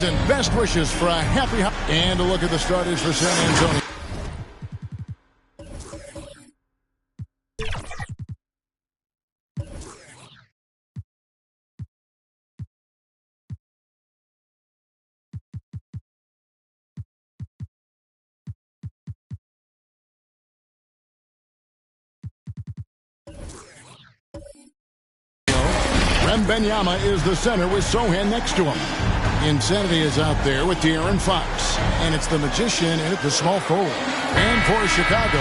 And best wishes for a happy and a look at the starters for San Antonio. Wembanyama is the center with Sochan next to him. Insanity is out there with De'Aaron Fox. And it's the magician in at the small forward. And for Chicago,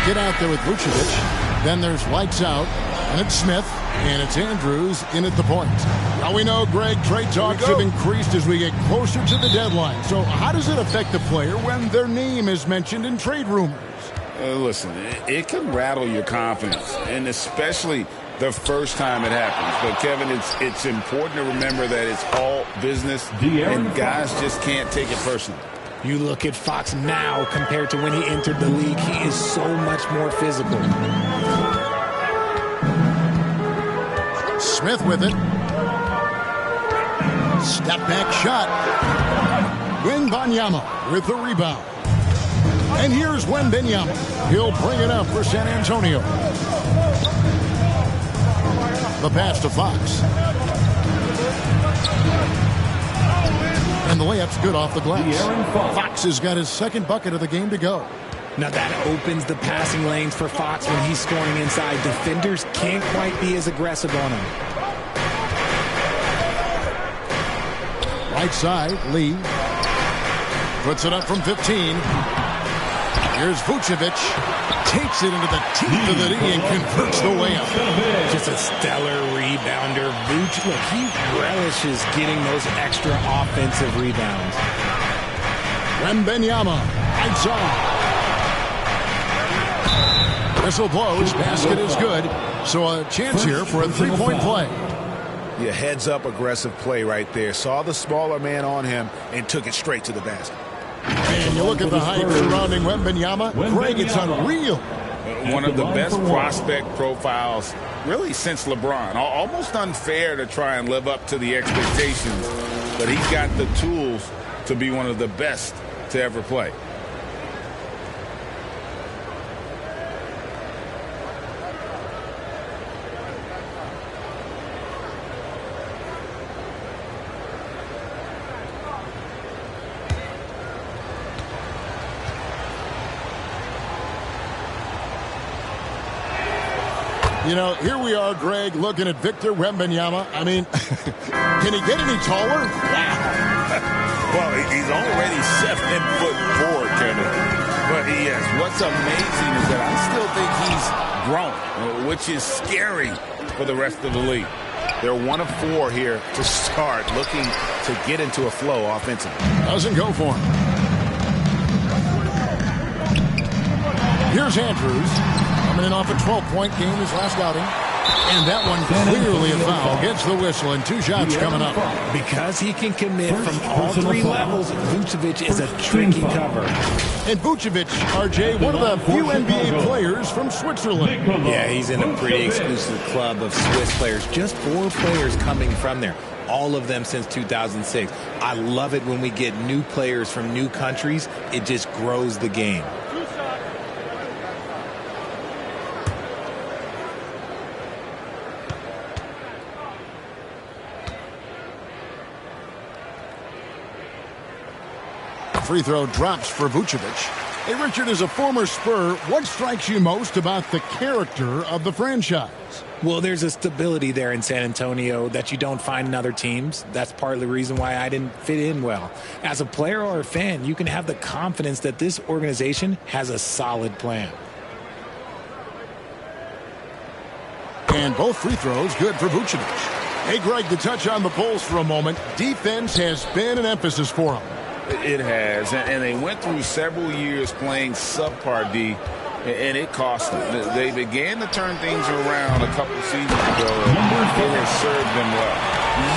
get out there with Vucevic. Then there's lights out. And it's Smith. And it's Andrews in at the point. Now we know, Greg, trade talks have increased as we get closer to the deadline. So how does it affect the player when their name is mentioned in trade rumors? Listen, it can rattle your confidence. And especially the first time it happens. But, Kevin, it's important to remember that it's all business, and guys just can't take it personally. You look at Fox now compared to when he entered the league. He is so much more physical. Smith with it. Step back shot. Wembanyama with the rebound. And here's Wembanyama. He'll bring it up for San Antonio. The pass to Fox. And the layup's good off the glass. Fox has got his second bucket of the game to go. Now that opens the passing lanes for Fox when he's scoring inside. Defenders can't quite be as aggressive on him. Right side, Lee. Puts it up from 15. Here's Vucevic. Takes it into the teeth of the knee and converts the layup. Just a stellar rebounder. Vucevic, look, he relishes getting those extra offensive rebounds. Wembanyama, lights on. Whistle blows, basket is good. So a chance here for a three-point play. Yeah, heads-up aggressive play right there. Saw the smaller man on him and took it straight to the basket. And you look at the hype surrounding Wembanyama. Greg, it's unreal. One of the best prospect profiles really since LeBron. Almost unfair to try and live up to the expectations, but he's got the tools to be one of the best to ever play. You know, here we are, Greg, looking at Victor Wembanyama. I mean, can he get any taller? Well, he's already 7'4", Kevin. But yes, what's amazing is that I still think he's grown, which is scary for the rest of the league. They're 1 of 4 here to start, looking to get into a flow offensively. Doesn't go for him. Here's Andrews. Coming in off a 12-point game his last outing. And that one clearly a foul. Gets the whistle and 2 shots coming up. Because he can commit from all 3 levels, Vucevic is a tricky cover. And Vucevic, RJ, one of the few NBA players from Switzerland. Yeah, he's in a pretty exclusive club of Swiss players. Just 4 players coming from there. All of them since 2006. I love it when we get new players from new countries. It just grows the game. Free throw drops for Vucevic. Hey, Richard, as a former Spur, what strikes you most about the character of the franchise? Well, there's a stability there in San Antonio that you don't find in other teams. That's partly the reason why I didn't fit in well. As a player or a fan, you can have the confidence that this organization has a solid plan. And both free throws good for Vucevic. Hey, Greg, to touch on the Bulls for a moment, defense has been an emphasis for them. It has, and they went through several years playing subpar D, and it cost them. They began to turn things around a couple seasons ago, and it has served them well.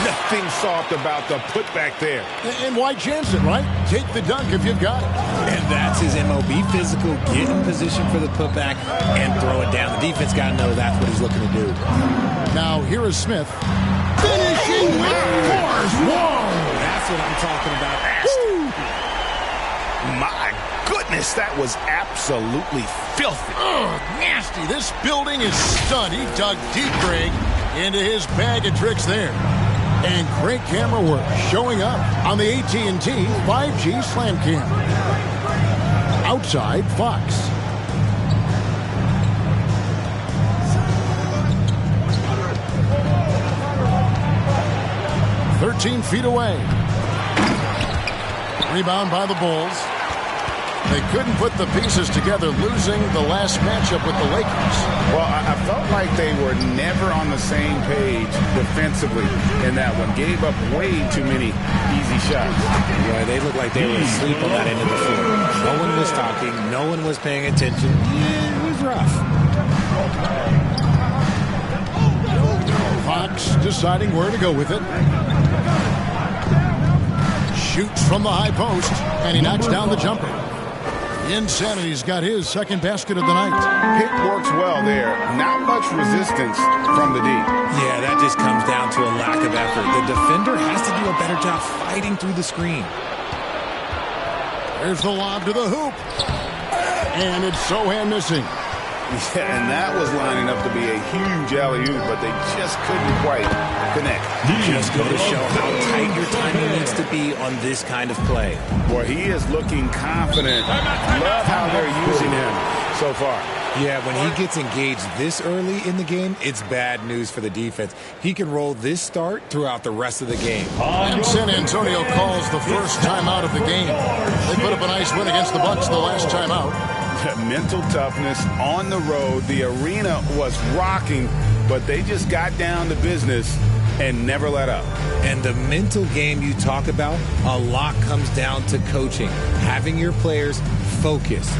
Nothing soft about the putback there. And White Jansen, right? Take the dunk if you've got it. And that's his MO. Be physical, get in position for the putback, and throw it down. The defense got to know that's what he's looking to do. Now, here is Smith. Finishing with force. Whoa! That's That's what I'm talking about. My goodness, that was absolutely filthy. Oh, nasty. This building is stunned. He dug deep, Greg, into his bag of tricks there. And great camera work showing up on the AT&T 5G Slam Cam. Outside Fox. "13 feet away." Rebound by the Bulls. They couldn't put the pieces together, losing the last matchup with the Lakers. Well, I felt like they were never on the same page defensively in that one. Gave up way too many easy shots. Yeah, they looked like they were asleep on that end of the floor. No one was talking. No one was paying attention. Yeah, it was rough. Fox deciding where to go with it. Shoots from the high post, and he knocks down the jumper. Insanity's got his second basket of the night. Pick works well there. Not much resistance from the D. Yeah, that just comes down to a lack of effort. The defender has to do a better job fighting through the screen. There's the lob to the hoop. And it's Sohan missing. Yeah, and that was lining up to be a huge alley-oop, but they just couldn't quite connect. Just go to show how tight your timing needs to be on this kind of play. Boy, he is looking confident. Love how they're using him so far. Yeah, when he gets engaged this early in the game, it's bad news for the defense. He can roll this start throughout the rest of the game. And San Antonio calls the first timeout of the game. They put up a nice win against the Bucks the last time out. Mental toughness on the road. The arena was rocking, but they just got down to business and never let up. And the mental game you talk about, a lot comes down to coaching, having your players focused.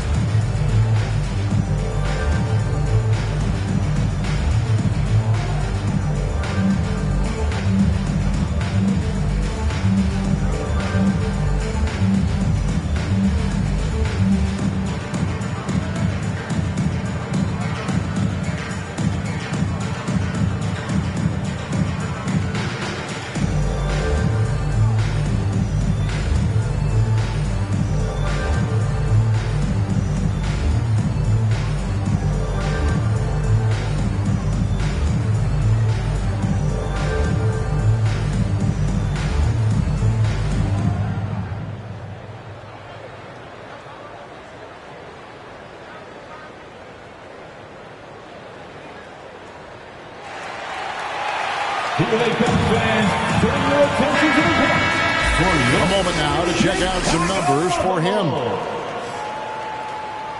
A moment now to check out some numbers for him.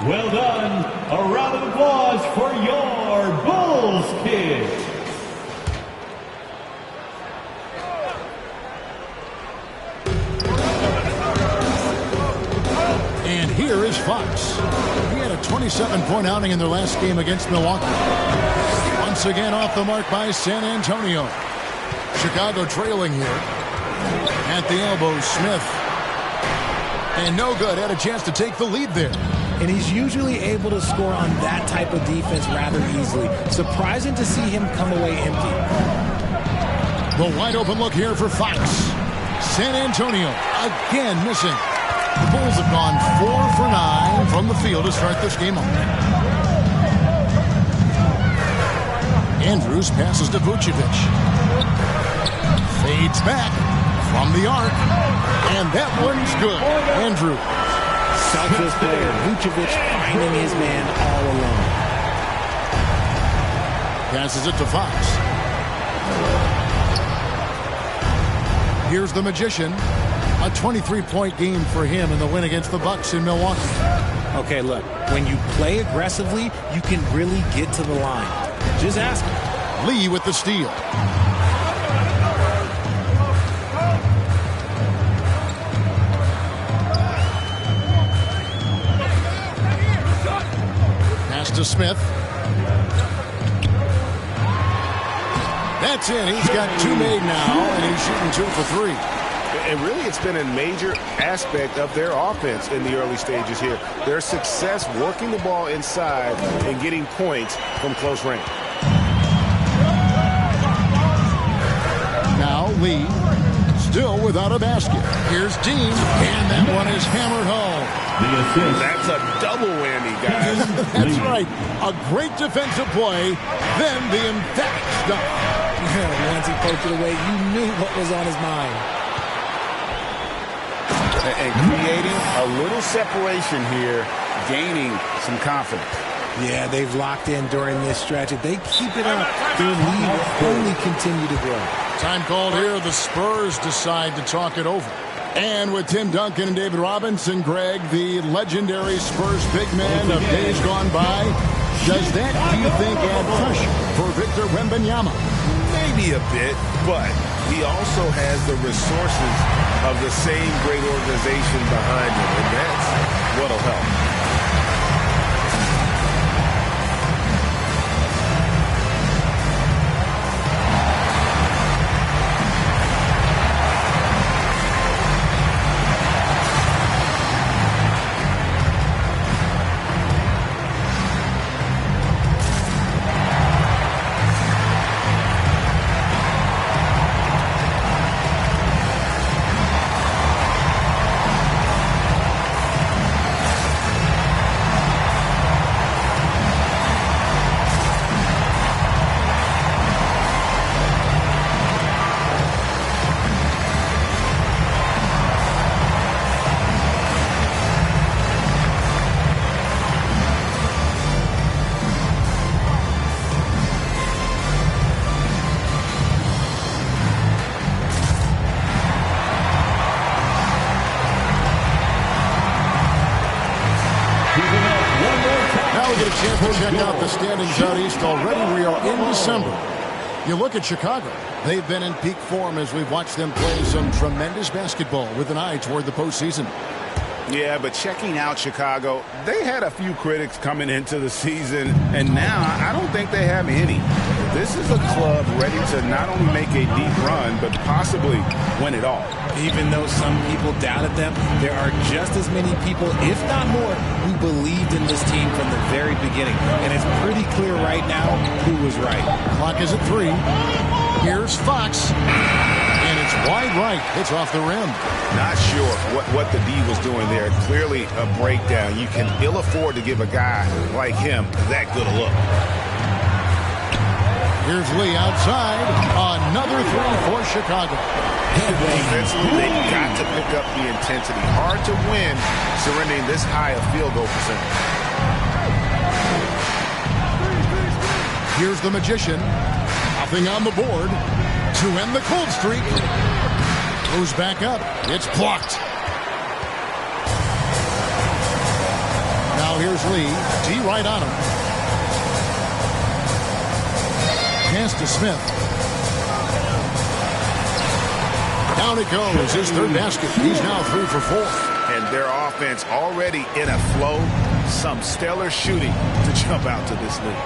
Well done. A round of applause for your Bulls kid. And here is Fox. He had a 27-point outing in their last game against Milwaukee. Once again off the mark by San Antonio. Chicago trailing here. At the elbow, Smith. And no good. Had a chance to take the lead there. And he's usually able to score on that type of defense rather easily. Surprising to see him come away empty. The wide open look here for Fox. San Antonio again missing. The Bulls have gone 4 for 9 from the field to start this game off. Andrews passes to Vucevic. Fades back from the arc. And that one's good. Andrews. Selfless player. Vucevic finding his man all alone. Passes it to Fox. Here's the Magician. A 23-point game for him in the win against the Bucks in Milwaukee. Okay, look. When you play aggressively, you can really get to the line. Just ask him. Lee with the steal. Pass to Smith. That's in. He's got 2 made now, and he's shooting 2 for 3. And really, it's been a major aspect of their offense in the early stages here. Their success working the ball inside and getting points from close range. Now Lee still without a basket. Here's Dean, and that one is hammered home. That's a double whammy, guys. That's right. A great defensive play, then the emphatic stuff. Once he poked it away, you knew what was on his mind. And creating a little separation here, gaining some confidence. Yeah, they've locked in during this stretch. If they keep it up, their lead will only continue to grow. Time called here. The Spurs decide to talk it over. And with Tim Duncan and David Robinson, Greg, the legendary Spurs big man of days gone by, does that, do you think, add pressure for Victor Wembanyama? Maybe a bit, but he also has the resources of the same great organization behind him, and that's what'll help. We'll check out the standings out east already. We are in December. You look at Chicago. They've been in peak form as we've watched them play some tremendous basketball with an eye toward the postseason. Yeah, but checking out Chicago, they had a few critics coming into the season, and now I don't think they have any. This is a club ready to not only make a deep run, but possibly win it all. Even though some people doubted them, there are just as many people, if not more, who believed in this team from the very beginning. And it's pretty clear right now who was right. Clock is at 3. Here's Fox. And it's wide right. It's off the rim. Not sure what the D was doing there. Clearly a breakdown. You can ill afford to give a guy like him that good a look. Here's Lee outside. Another 3 for Chicago. Defensively, they've got to pick up the intensity. Hard to win surrendering this high a field goal percentage. Here's the Magician. Nothing on the board to end the cold streak. Goes back up. It's blocked. Now here's Lee. D right on him. Pass to Smith. Down it goes. His third basket. He's now 3 for 4. And their offense already in a flow. Some stellar shooting to jump out to this lead.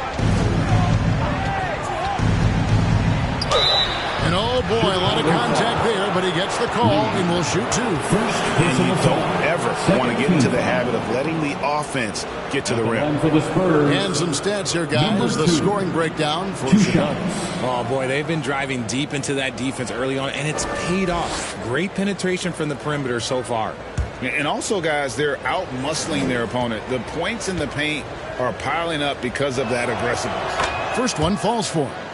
And oh boy, a lot of contact there, but he gets the call and will shoot 2. And you don't ever want to get into the habit of letting the offense get to the rim. And some stats here, guys. The scoring breakdown for Chicago. Oh boy, they've been driving deep into that defense early on, and it's paid off. Great penetration from the perimeter so far. And also, guys, they're out-muscling their opponent. The points in the paint are piling up because of that aggressiveness. First one falls for him.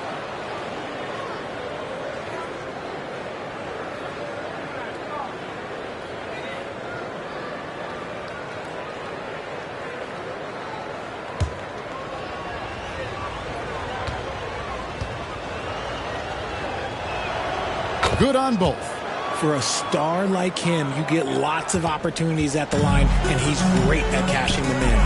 Good on both. For a star like him, you get lots of opportunities at the line, and he's great at cashing them in.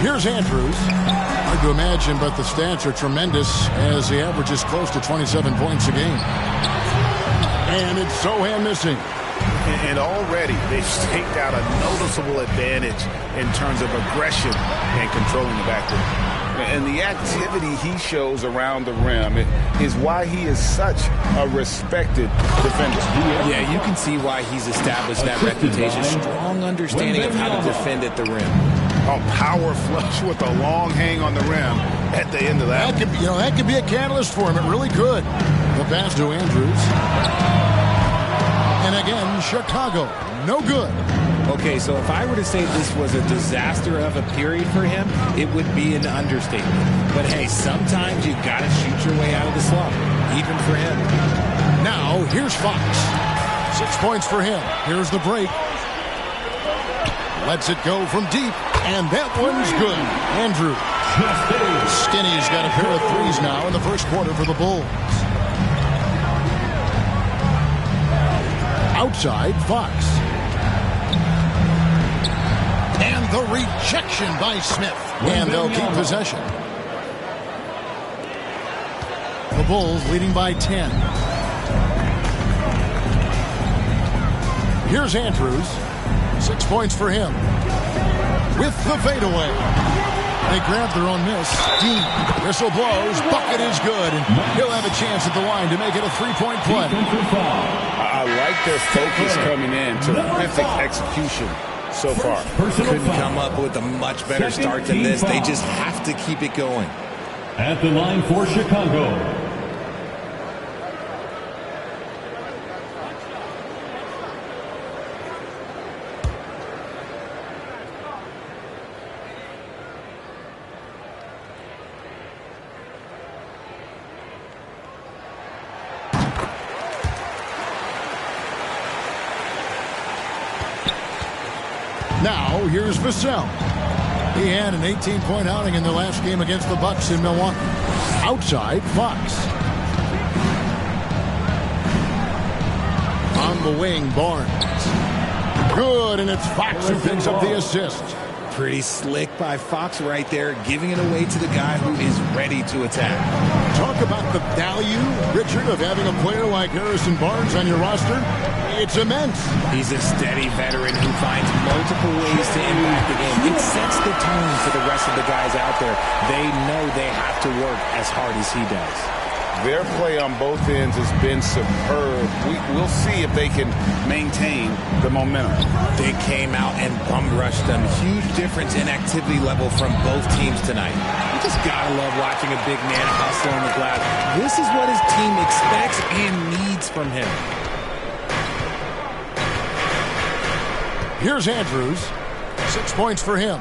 Here's Andrews. Hard to imagine, but the stats are tremendous as he averages close to 27 points a game. And it's Sohan missing. And already they've staked out a noticeable advantage in terms of aggression and controlling the backcourt. And the activity he shows around the rim is why he is such a respected defender. Yeah, you can see why he's established that reputation. Strong understanding of how to defend at the rim. Oh, power flush with a long hang on the rim at the end of that. That could be a catalyst for him. It really could. The pass to Andrews. And again, Chicago. No good. Okay, so if I were to say this was a disaster of a period for him, it would be an understatement. But hey, sometimes you got to shoot your way out of the slump, even for him. Now, here's Fox. 6 points for him. Here's the break. Lets it go from deep, and that one's good. Andrews. Skinny's got a pair of threes now in the first quarter for the Bulls. Outside, Fox. And the rejection by Smith. And they'll keep possession. The Bulls leading by 10. Here's Andrews. 6 points for him. With the fadeaway. They grab their own miss. Dean. Whistle blows. Bucket is good. And he'll have a chance at the line to make it a three-point play. I like their focus coming in. Terrific execution so far. Couldn't come up with a much better start than this. They just have to keep it going. At the line for Chicago, Now, here's Vassell. He had an 18-point outing in the last game against the Bucks in Milwaukee. Outside, Fox. On the wing, Barnes. Good, and it's Fox who picks up the assist. Pretty slick by Fox right there, giving it away to the guy who is ready to attack. Talk about the value, Richard, of having a player like Harrison Barnes on your roster. It's immense. He's a steady veteran who finds multiple ways to impact the game. It sets the tone for the rest of the guys out there. They know they have to work as hard as he does. Their play on both ends has been superb. We'll see if they can maintain the momentum. They came out and bum rushed them. Huge difference in activity level from both teams tonight. You just gotta love watching a big man hustle on the glass. This is what his team expects and needs from him. Here's Andrews. 6 points for him.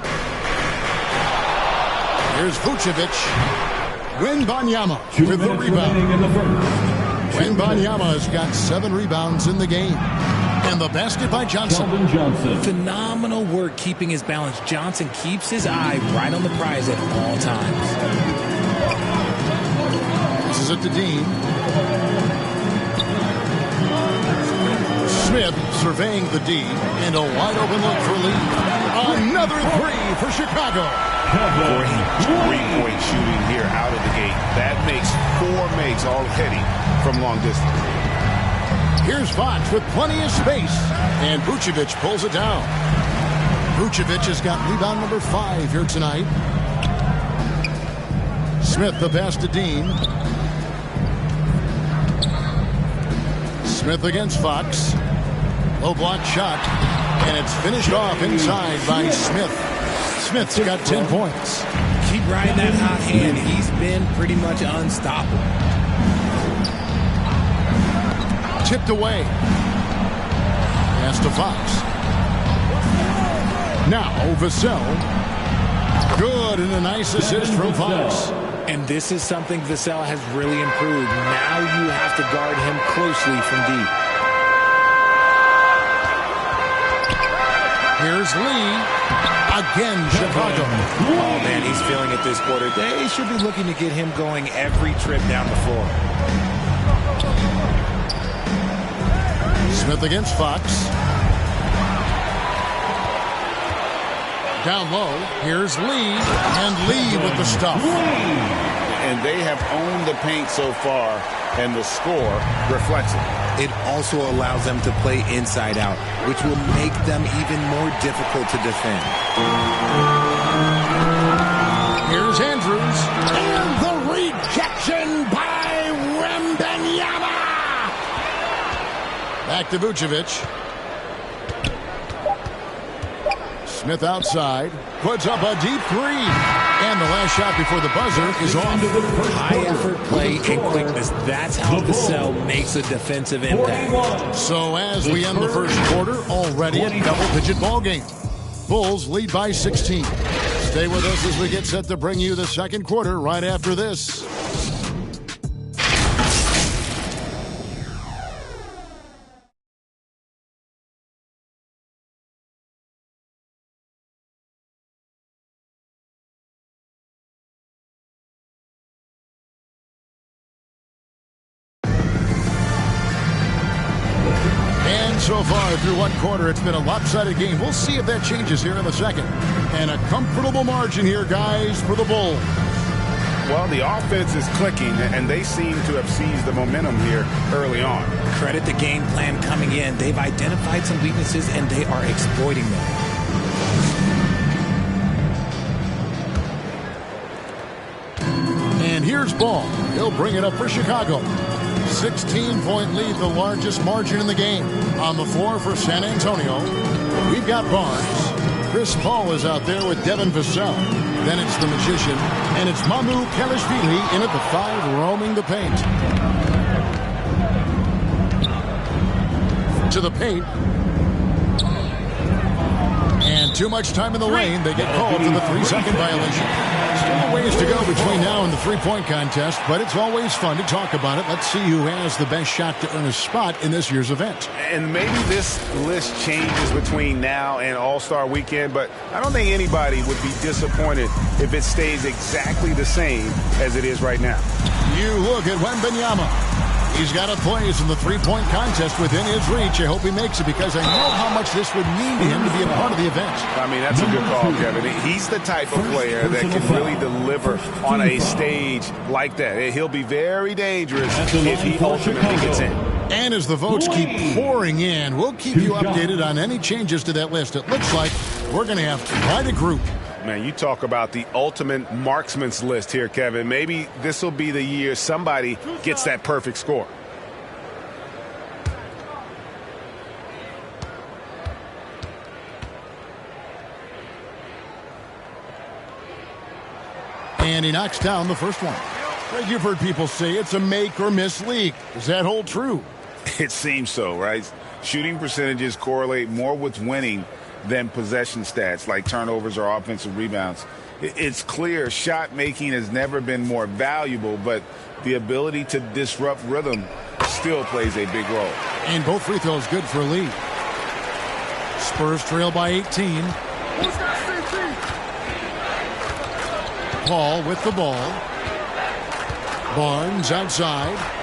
Here's Vucevic. Wembanyama with the rebound. Wembanyama has got 7 rebounds in the game. And the basket by Johnson. Phenomenal work keeping his balance. Johnson keeps his eye right on the prize at all times. This is it to Dean. Smith surveying the D, and a wide open look for Lee. Another three for Chicago. Great three-point shooting here out of the gate. That makes 4 makes already from long distance. Here's Fox with plenty of space, and Vucevic pulls it down. Vucevic has got rebound number 5 here tonight. Smith the pass to Dean. Smith against Fox. Low block shot, and it's finished off inside by Smith. Smith's got 10 points. Keep riding that hot hand. He's been pretty much unstoppable. Tipped away. Pass to Fox. Now Vassell. Good, and a nice assist from Fox. And this is something Vassell has really improved. Now you have to guard him closely from deep. Here's Lee. Again, Chicago. Oh, man, he's feeling it this quarter. They should be looking to get him going every trip down the floor. Smith against Fox. Down low, here's Lee, and Lee with the stuff. And they have owned the paint so far, and the score reflects it. It also allows them to play inside out, which will make them even more difficult to defend. Here's Andrews, and the rejection by Wembanyama. Back to Vucevic. Smith outside, puts up a deep three. And the last shot before the buzzer is off. High effort play and quickness. That's how Vassell makes a defensive impact. So as we end the first quarter, already a double-digit ball game. Bulls lead by 16. Stay with us as we get set to bring you the second quarter right after this. So far through one quarter, it's been a lopsided game. We'll see if that changes here in the second. And a comfortable margin here, guys, for the Bulls. Well, the offense is clicking, and they seem to have seized the momentum here early on. Credit the game plan coming in. They've identified some weaknesses, and they are exploiting them. And here's Ball. He'll bring it up for Chicago. 16-point lead, the largest margin in the game. On the floor for San Antonio, we've got Barnes. Chris Paul is out there with Devin Vassell. Then it's the Magician, and it's Mamu Kelishvili in at the 5, roaming the paint. To the paint. And too much time in the lane. They get called for the 3-second violation. Still a ways to go between now and the three-point contest, but it's always fun to talk about it. Let's see who has the best shot to earn a spot in this year's event. And maybe this list changes between now and All-Star Weekend, but I don't think anybody would be disappointed if it stays exactly the same as it is right now. You look at Wembanyama. He's got a place in the three-point contest within his reach. I hope he makes it because I know how much this would mean to him to be a part of the event. I mean, that's a good call, Kevin. He's the type of player that can really deliver on a stage like that. He'll be very dangerous if he ultimately gets in. And as the votes keep pouring in, we'll keep you updated on any changes to that list. It looks like we're going to have quite a group. Man, you talk about the ultimate marksman's list here, Kevin. Maybe this will be the year somebody gets that perfect score. And he knocks down the first one. Greg, you've heard people say it's a make or miss league. Does that hold true? It seems so, right? Shooting percentages correlate more with winning than possession stats like turnovers or offensive rebounds. It's clear shot making has never been more valuable, but the ability to disrupt rhythm still plays a big role. And both free throws good for a lead. Spurs trail by 18. Paul with the ball. Barnes outside.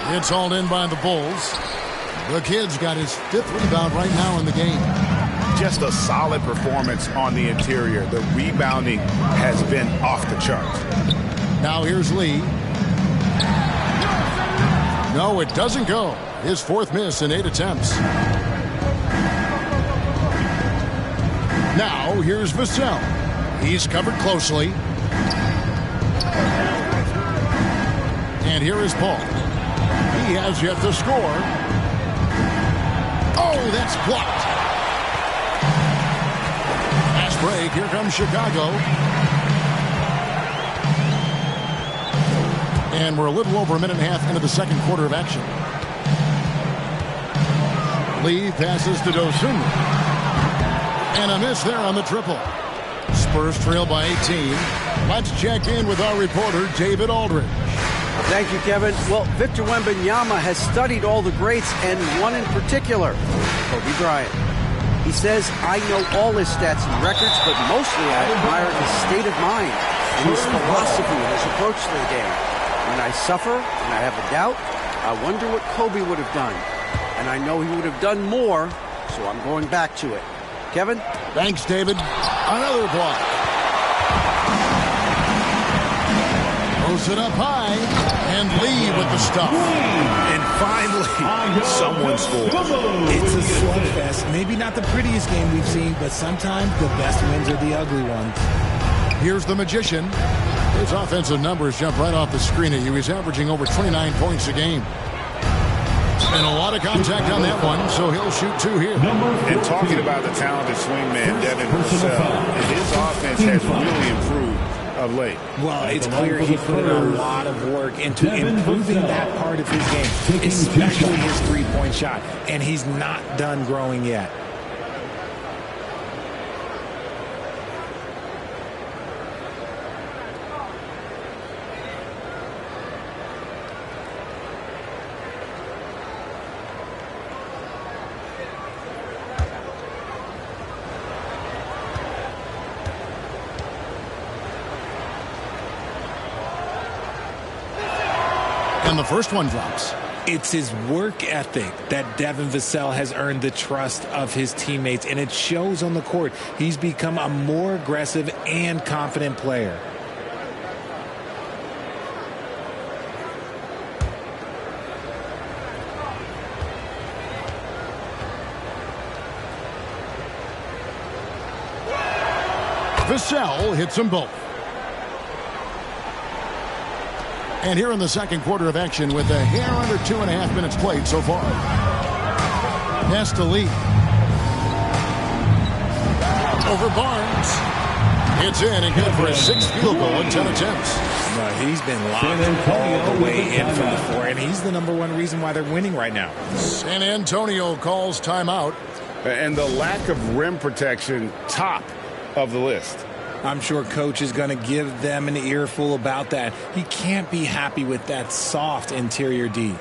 It's hauled in by the Bulls. The kid's got his 5th rebound right now in the game. Just a solid performance on the interior. The rebounding has been off the charts. Now here's Lee. No, it doesn't go. His 4th miss in 8 attempts. Now here's Vassell. He's covered closely. And here is Paul. He has yet to score. Oh, that's blocked. Fast break. Here comes Chicago. And we're a little over a minute and a half into the second quarter of action. Lee passes to Dosunmu. And a miss there on the triple. Spurs trail by 18. Let's check in with our reporter, David Aldridge. Thank you, Kevin. Well, Victor Wembanyama has studied all the greats and one in particular, Kobe Bryant. He says, I know all his stats and records, but mostly I admire his state of mind and his philosophy and his approach to the game. When I suffer and I have a doubt, I wonder what Kobe would have done. And I know he would have done more, so I'm going back to it. Kevin? Thanks, David. Another block. Throws it up high. And Lee with the stop. And finally, someone scored. It's a slugfest. Maybe not the prettiest game we've seen, but sometimes the best wins are the ugly ones. Here's the Magician. His offensive numbers jump right off the screen at you. He's averaging over 29 points a game. And a lot of contact on that one, so he'll shoot 2 here. And talking about the talented swingman, Devin Vassell, and his offense has really improved of late. Well, it's clear he put in a lot of work into improving that part of his game, especially his three-point shot, and he's not done growing yet. And the first one drops. It's his work ethic that Devin Vassell has earned the trust of his teammates, and it shows on the court. He's become a more aggressive and confident player. Vassell hits them both. And here in the second quarter of action with a hair under 2.5 minutes played so far. Pass to Lee. Over Barnes. It's in and good for his 6th field goal in 10 attempts. He's been locked all the way in from the floor, and he's the #1 reason why they're winning right now. San Antonio calls timeout. And the lack of rim protection, top of the list. I'm sure coach is going to give them an earful about that. He can't be happy with that soft interior D.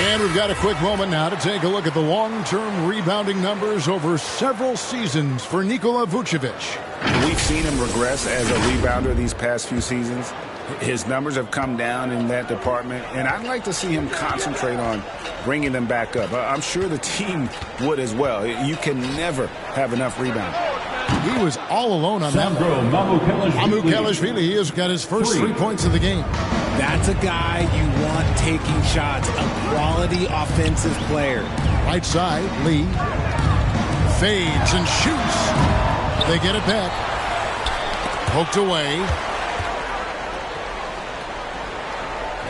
And we've got a quick moment now to take a look at the long-term rebounding numbers over several seasons for Nikola Vucevic. We've seen him regress as a rebounder these past few seasons. His numbers have come down in that department, and I'd like to see him concentrate on bringing them back up. I'm sure the team would as well. You can never have enough rebound. He was all alone on that one. Mamukelashvili, he has got his first 3 points of the game. That's a guy you want taking shots, a quality offensive player. Right side, Lee fades and shoots. They get it back. Poked away.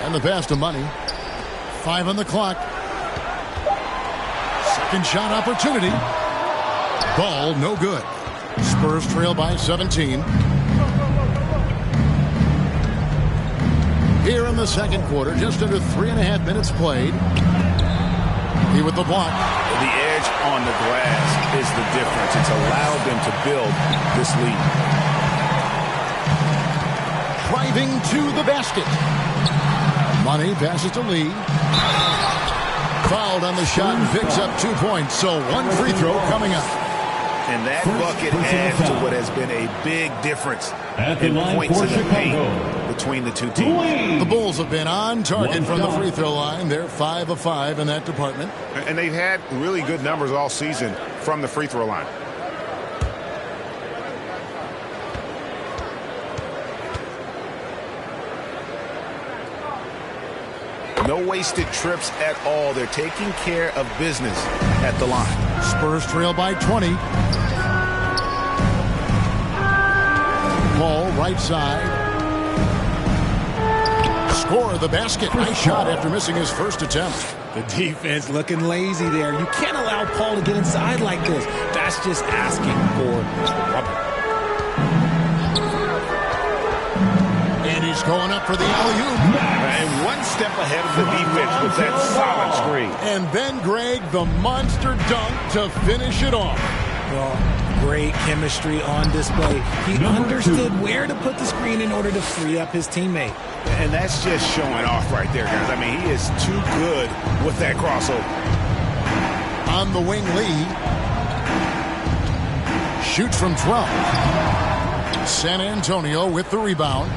And the pass to Money. 5 on the clock. Second shot opportunity. Ball no good. Spurs trail by 17. Here in the second quarter, just under 3.5 minutes played. He with the block. The edge on the glass is the difference. It's allowed them to build this lead. Driving to the basket. Money passes to Lee. Fouled on the shot and picks up 2 points. So 1 free throw coming up. And that bucket adds to what has been a big difference in points in the paint between the two teams. The Bulls have been on target from the free throw line. They're 5 of 5 in that department. And they've had really good numbers all season from the free throw line. No wasted trips at all. They're taking care of business at the line. Spurs trail by 20. Ball right side. Score the basket. Nice shot after missing his first attempt. The defense looking lazy there. You can't allow Paul to get inside like this. That's just asking for trouble. Going up for the alley-oop. And one step ahead of the defense with that solid screen. And then, Greg, the monster dunk to finish it off. Well, great chemistry on display. He understood where to put the screen in order to free up his teammate. And that's just showing off right there, guys. I mean, he is too good with that crossover. On the wing, Lee. Shoots from 12. San Antonio with the rebound.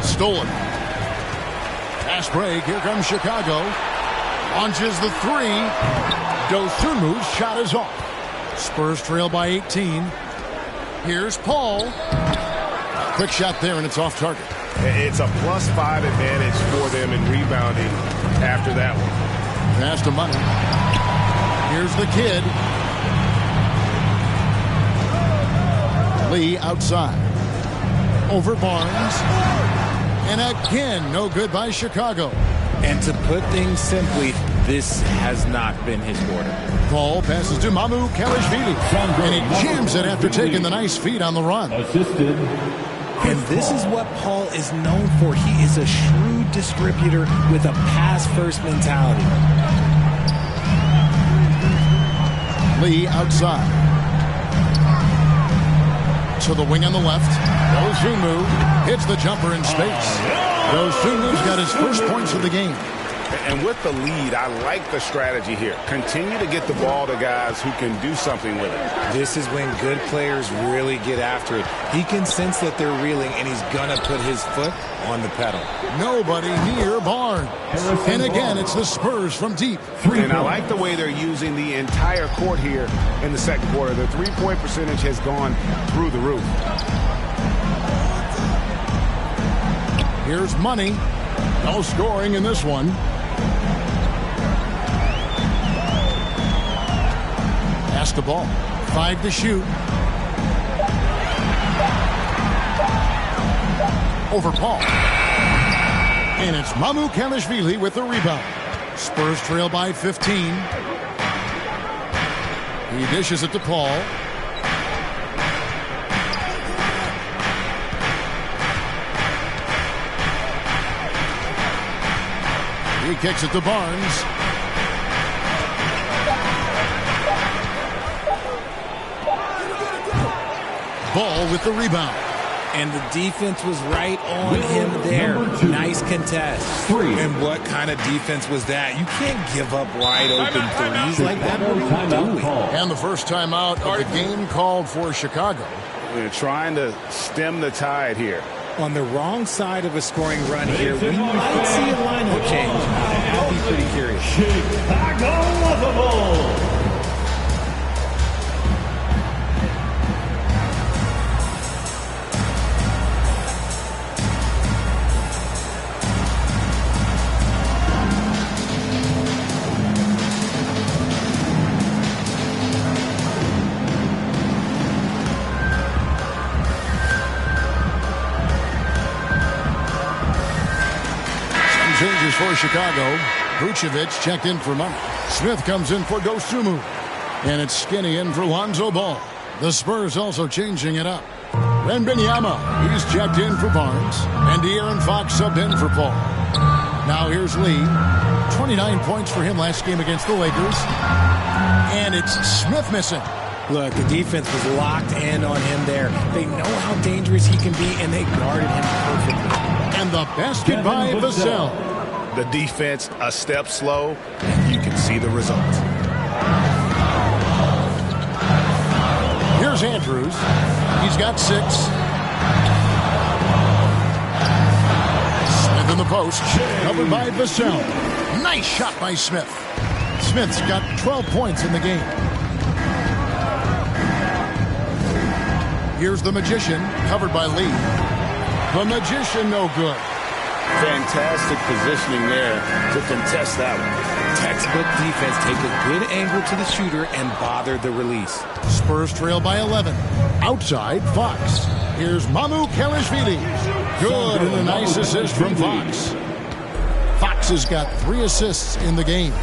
Stolen. Pass break. Here comes Chicago. Launches the three. Dosunmu's shot is off. Spurs trail by 18. Here's Paul. Quick shot there, and it's off target. It's a +5 advantage for them in rebounding after that one. Pass to Money. Here's the kid. Lee outside. Over Barnes. And again, no good by Chicago. And to put things simply, this has not been his quarter. Paul passes to Mamu Kelishvili. And he jams it after taking the nice feed on the run. Assisted. And this is what Paul is known for. He is a shrewd distributor with a pass-first mentality. Lee outside. To the wing on the left. Dosunmu hits the jumper in space. Dosunmu's got his first points of the game. And with the lead, I like the strategy here. Continue to get the ball to guys who can do something with it. This is when good players really get after it. He can sense that they're reeling, and he's going to put his foot on the pedal. Nobody near Barnes. And again, it's the Spurs from deep. And I like the way they're using the entire court here in the second quarter. The three-point percentage has gone through the roof. Here's Money. No scoring in this one. Pass the ball. 5 to shoot. Over Paul. And it's Mamu Kelishvili with the rebound. Spurs trail by 15. He dishes it to Paul. He kicks it to Barnes. Ball with the rebound. And the defense was right on him there. Nice contest. And what kind of defense was that? You can't give up wide open threes like that. What are you doing? And the first timeout of the game called for Chicago. We're trying to stem the tide here. On the wrong side of a scoring run here, we might see a lineup change. I'll be pretty curious. Chicago Lovable. Changes for Chicago. Vucevic checked in for Money. Smith comes in for Dosunmu. And it's Skinny in for Lonzo Ball. The Spurs also changing it up. Wembanyama, he's checked in for Barnes. And De'Aaron Fox subbed in for Paul. Now here's Lee. 29 points for him last game against the Lakers. And it's Smith missing. Look, the defense was locked in on him there. They know how dangerous he can be, and they guarded him perfectly. And the basket by Vassell. The defense a step slow, and you can see the results. Here's Andrews. He's got 6. Smith in the post. Covered by Vassell. Nice shot by Smith. Smith's got 12 points in the game. Here's the Magician. Covered by Lee. The Magician no good. Fantastic positioning there to contest that one. Textbook defense. Take a good angle to the shooter and bother the release. Spurs trail by 11. Outside, Fox. Here's Mamu Kelishvili. Good, and a nice assist from Fox. Fox has got 3 assists in the game.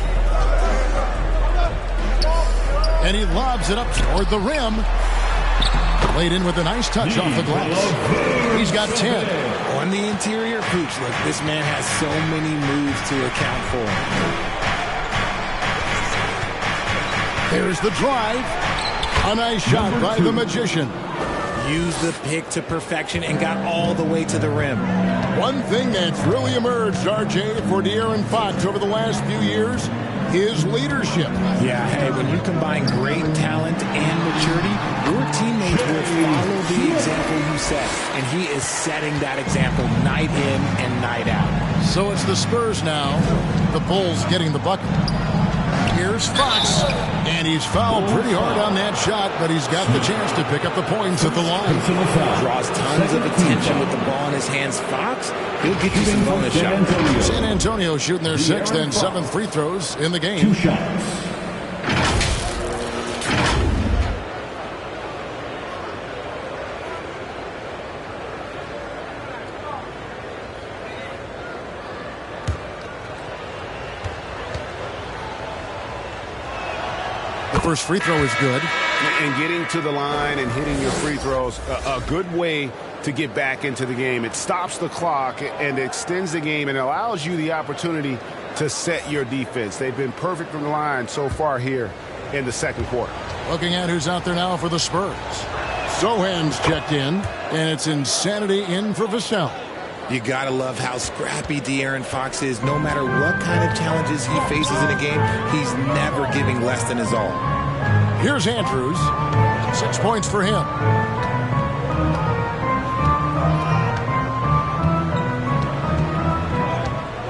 And he lobs it up toward the rim. Laid in with a nice touch off the glass. He's got 10. On the interior, Pooch, look, this man has so many moves to account for. There's the drive. A nice shot by the Magician. Used the pick to perfection and got all the way to the rim. One thing that's really emerged, RJ, for De'Aaron Fox over the last few years, his leadership. Yeah, hey, when you combine great talent and maturity, your teammates will follow the example you set. And he is setting that example night in and night out. So it's the Spurs now. The Bulls getting the bucket. Here's Fox, and he's fouled pretty hard on that shot, but he's got the chance to pick up the points at the line. Draws tons of attention with the ball in his hands. Fox, he'll get you some bonus shots. San Antonio shooting their 6th and 7th free throws in the game. 2 shots. First free throw is good. And getting to the line and hitting your free throws, a good way to get back into the game. It stops the clock and extends the game and allows you the opportunity to set your defense. They've been perfect from the line so far here in the second quarter. Looking at who's out there now for the Spurs. Sohan's checked in, and it's Insanity in for Vassell. You gotta love how scrappy De'Aaron Fox is. No matter what kind of challenges he faces in a game, he's never giving less than his all. Here's Andrews. 6 points for him.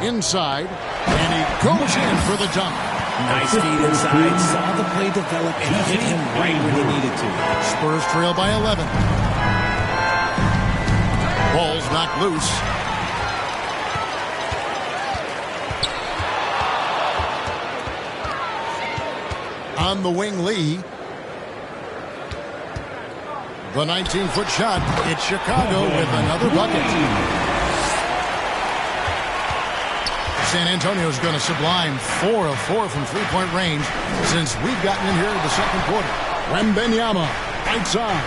Inside, and he goes in for the dunk. Nice feed inside, saw the play develop, and hit him right where he needed to. Spurs trail by 11. Ball's knocked loose. On the wing, Lee. The 19-foot shot. It's Chicago with another bucket. San Antonio's going to sublime 4 of 4 from three-point range since we've gotten in here in the second quarter. Wembanyama, right side.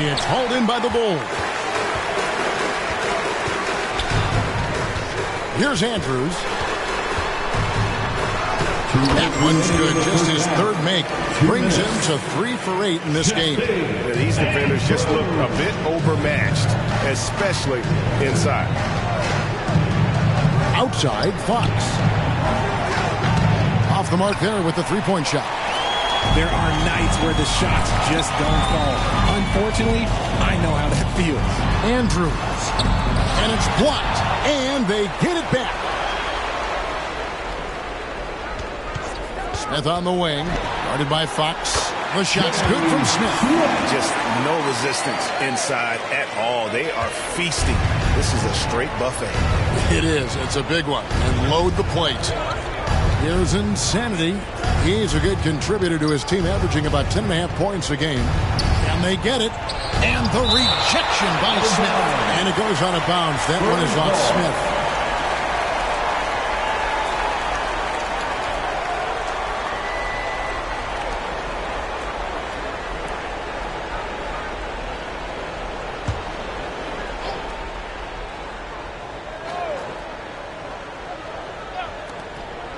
It's hauled in by the Bulls. Here's Andrews. That one's good. Just his third make. Brings him to 3 for 8 in this game. And these defenders just look a bit overmatched, especially inside. Outside, Fox. Off the mark there with the three-point shot. There are nights where the shots just don't fall. Unfortunately, I know how that feels. Andrews. And it's blocked. And they get it back. Smith on the wing. Guarded by Fox. The shot's good from Smith. Just no resistance inside at all. They are feasting. This is a straight buffet. It is. It's a big one. And load the plate. Here's Insanity. He's a good contributor to his team, averaging about 10.5 points a game. And they get it. And the rejection by Smith. And it goes out of bounds. That one is off Smith.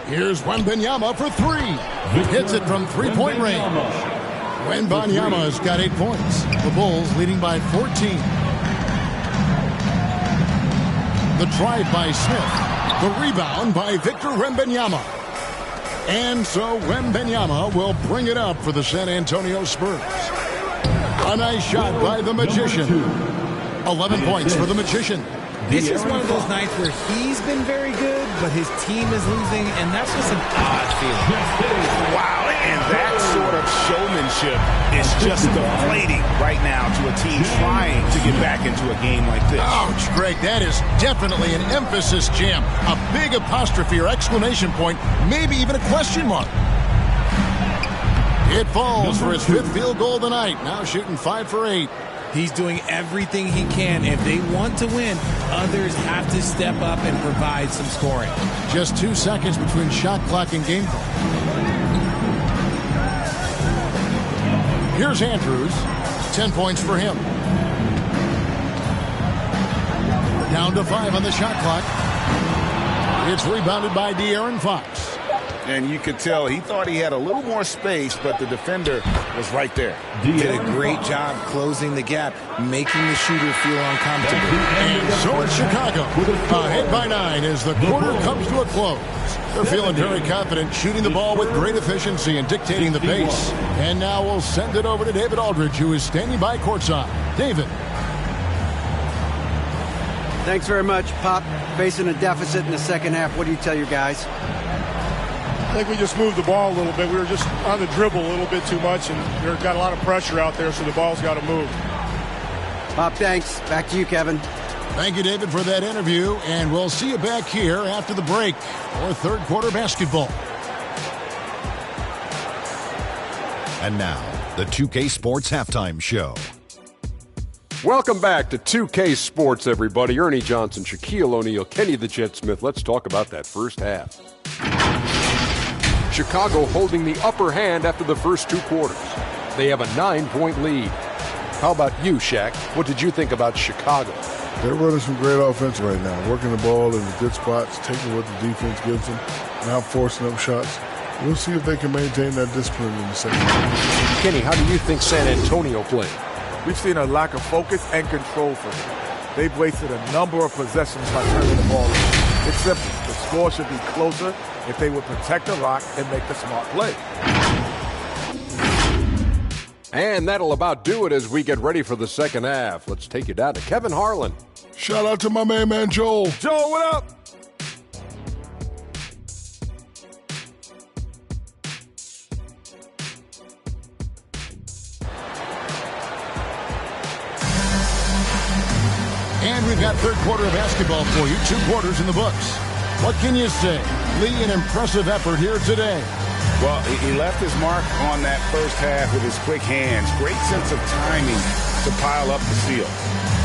Here's Wembanyama for 3. Hits it from three-point range. Wembanyama's got 8 points. The Bulls leading by 14. The drive by Smith. The rebound by Victor Wembanyama. And so Wembanyama will bring it up for the San Antonio Spurs. A nice shot by the Magician. 11 points for the Magician. This is one of those nights where he's been very good, but his team is losing, and that's just an odd feeling. Wow, and that sort of showmanship is just deflating right now to a team trying to get back into a game like this. Ouch, Greg, that is definitely an emphasis jam. A big apostrophe or exclamation point, maybe even a question mark. It falls for his 5th field goal tonight. Now shooting 5 for 8. He's doing everything he can. If they want to win, others have to step up and provide some scoring. Just 2 seconds between shot clock and game clock. Here's Andrews. 10 points for him. Down to 5 on the shot clock. It's rebounded by De'Aaron Fox. And you could tell he thought he had a little more space, but the defender was right there. Did a great job closing the gap, making the shooter feel uncomfortable. And so it's Chicago. Ahead by 9 as the quarter comes to a close. They're feeling very confident, shooting the ball with great efficiency and dictating the pace. And now we'll send it over to David Aldridge, who is standing by courtside. David. Thanks very much, Pop. Facing a deficit in the second half, what do you tell your guys? I think we just moved the ball a little bit. We were just on the dribble a little bit too much, and we've got a lot of pressure out there, so the ball's got to move. Pop, thanks. Back to you, Kevin. Thank you, David, for that interview, and we'll see you back here after the break for third quarter basketball. And now, the 2K Sports Halftime Show. Welcome back to 2K Sports, everybody. Ernie Johnson, Shaquille O'Neal, Kenny the Jet Smith. Let's talk about that first half. Chicago holding the upper hand after the first 2 quarters. They have a 9-point lead. How about you, Shaq? What did you think about Chicago? They're running some great offense right now, working the ball in the good spots, taking what the defense gives them, not forcing up shots. We'll see if they can maintain that discipline in the second half. Kenny, how do you think San Antonio played? We've seen a lack of focus and control from them. They've wasted a number of possessions by turning the ball over. It's simple. The score should be closer if they would protect the rock and make the smart play. And that'll about do it as we get ready for the second half. Let's take you down to Kevin Harlan. Shout out to my man Joel. Joel, what up? And we've got third quarter of basketball for you. 2 quarters in the books. What can you say? Lee, an impressive effort here today. Well, he left his mark on that first half with his quick hands. Great sense of timing to pile up the steal.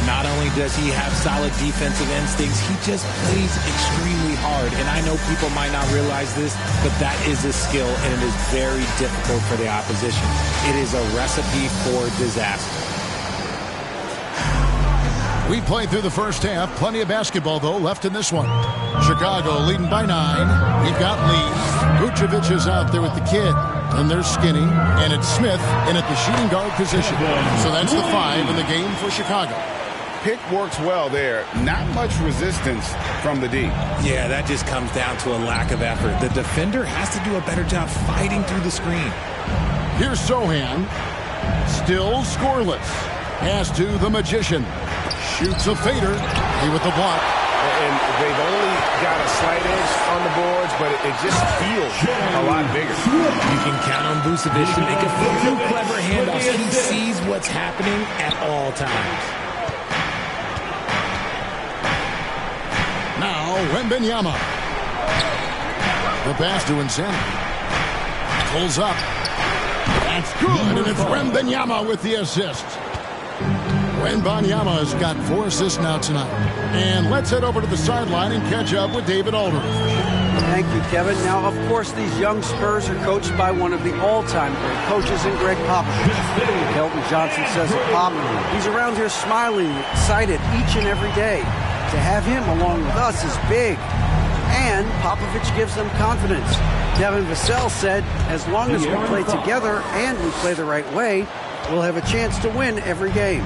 Not only does he have solid defensive instincts, he just plays extremely hard. And I know people might not realize this, but that is a skill, and it is very difficult for the opposition. It is a recipe for disaster. We played through the first half. Plenty of basketball, though, left in this one. Chicago leading by 9. We've got Lee. Vucevic is out there with the kid. And there's Skinny. And it's Smith in at the shooting guard position. So that's the 5 in the game for Chicago. Pick works well there. Not much resistance from the D. Yeah, that just comes down to a lack of effort. The defender has to do a better job fighting through the screen. Here's Sohan. Still scoreless. Pass to the Magician. Shoots a fader. He with the block. And they've only got a slight edge on the boards, but it just feels a lot bigger. You can count on Vucevic to make a few clever handoffs. He sees what's happening at all times. Now, Wembanyama. The pass to Insanity. Pulls up. That's good, and it's Wembanyama with the assist. Wembanyama has got 4 assists now tonight. And let's head over to the sideline and catch up with David Aldridge. Thank you, Kevin. Now, of course, these young Spurs are coached by one of the all-time great coaches in Greg Popovich. Kelton Johnson says of Pop, he's around here smiling, excited each and every day. To have him along with us is big. And Popovich gives them confidence. Devin Vassell said, as long as we play together and we play the right way, we'll have a chance to win every game.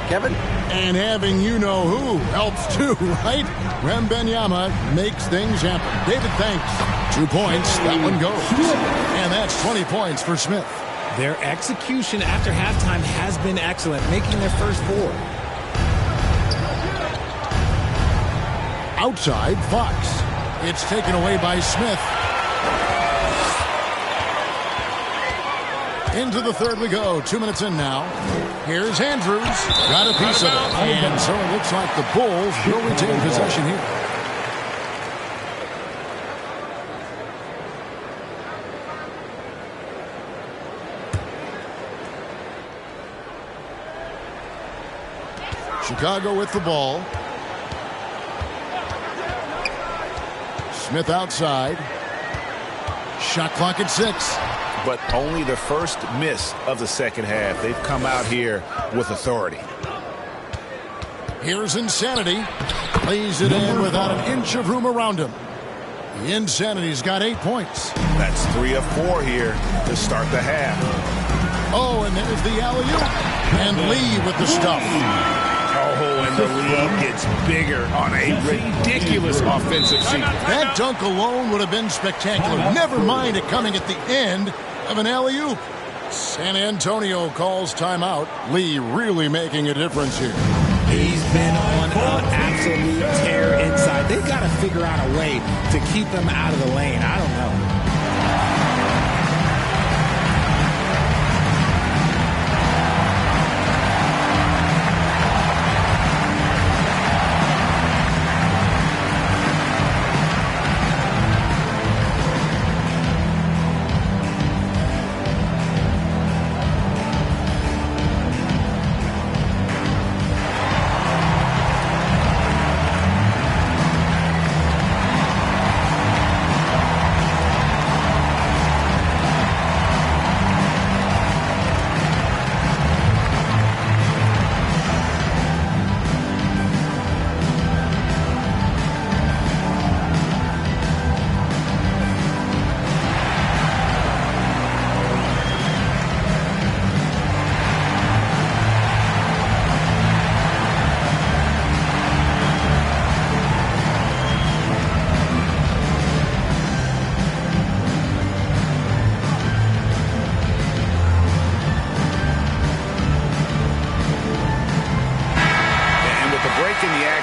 Kevin? And having you-know-who helps too, right? Wembanyama makes things happen. David, thanks. 2 points. That one goes. And that's 20 points for Smith. Their execution after halftime has been excellent, making their first 4. Outside, Fox. It's taken away by Smith. Into the third we go. 2 minutes in now. Here's Andrews. Got a piece of it. And so it looks like the Bulls will retain possession here. Chicago with the ball. Smith outside. Shot clock at 6. but only the first miss of the second half. They've come out here with authority. Here's Insanity. Lays it in without an inch of room around him. The Insanity's got 8 points. That's 3 of 4 here to start the half. Oh, and there's the alley-oop. And Lee with the stuff. Oh, and the lead gets bigger on a ridiculous offensive sequence. That dunk alone would have been spectacular. Never mind it coming at the end of an alley-oop. San Antonio calls timeout. Lee really making a difference here. He's been on an absolute tear inside. They've got to figure out a way to keep him out of the lane. I don't know.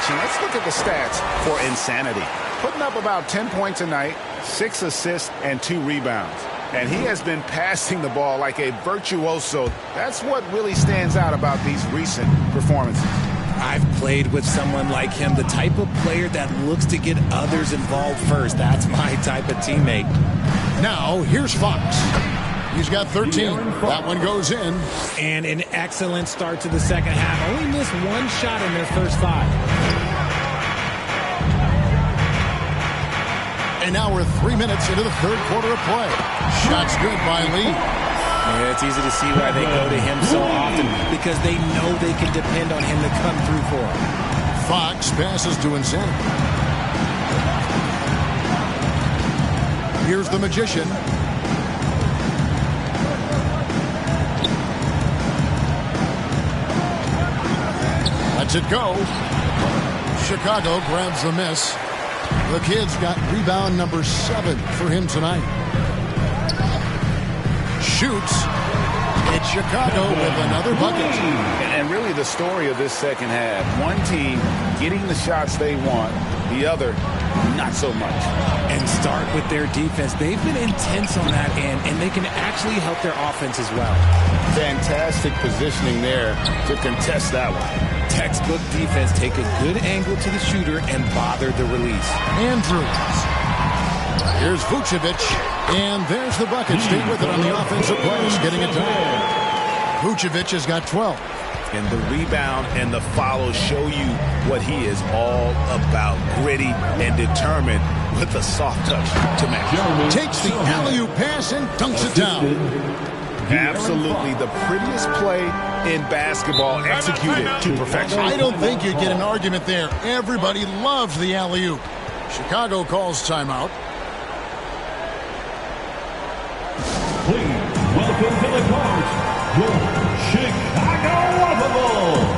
Let's look at the stats for Insanity. Putting up about 10 points a night, 6 assists, and 2 rebounds. And he has been passing the ball like a virtuoso. That's what really stands out about these recent performances. I've played with someone like him, the type of player that looks to get others involved first. That's my type of teammate. Now, here's Fox. He's got 13. That one goes in. And an excellent start to the second half. Only missed one shot in their first 5. And now we're 3 minutes into the third quarter of play. Shots good by Lee. Yeah, it's easy to see why they go to him so often, because they know they can depend on him to come through for them. Fox passes to Insanity. Here's the Magician. Lets it go. Chicago grabs the miss. The kid's got rebound number 7 for him tonight. Shoots. It's Chicago with another bucket. And really the story of this second half. One team getting the shots they want, the other not so much. And start with their defense. They've been intense on that end, and they can actually help their offense as well. Fantastic positioning there to contest that one. Textbook defense. Take a good angle to the shooter and bother the release. Andrews. Here's Vucevic. And there's the bucket. Stay with it on the offensive plays, getting it done. Vucevic has got 12. And the rebound and the follow show you what he is all about. Gritty and determined with a soft touch to match. Takes the alley-oop pass and dunks it down. Absolutely the prettiest play in basketball, executed to perfection. I don't think you'd get an argument there. Everybody loves the alley-oop. Chicago calls timeout. Please welcome to the court, your Chicago Bulls.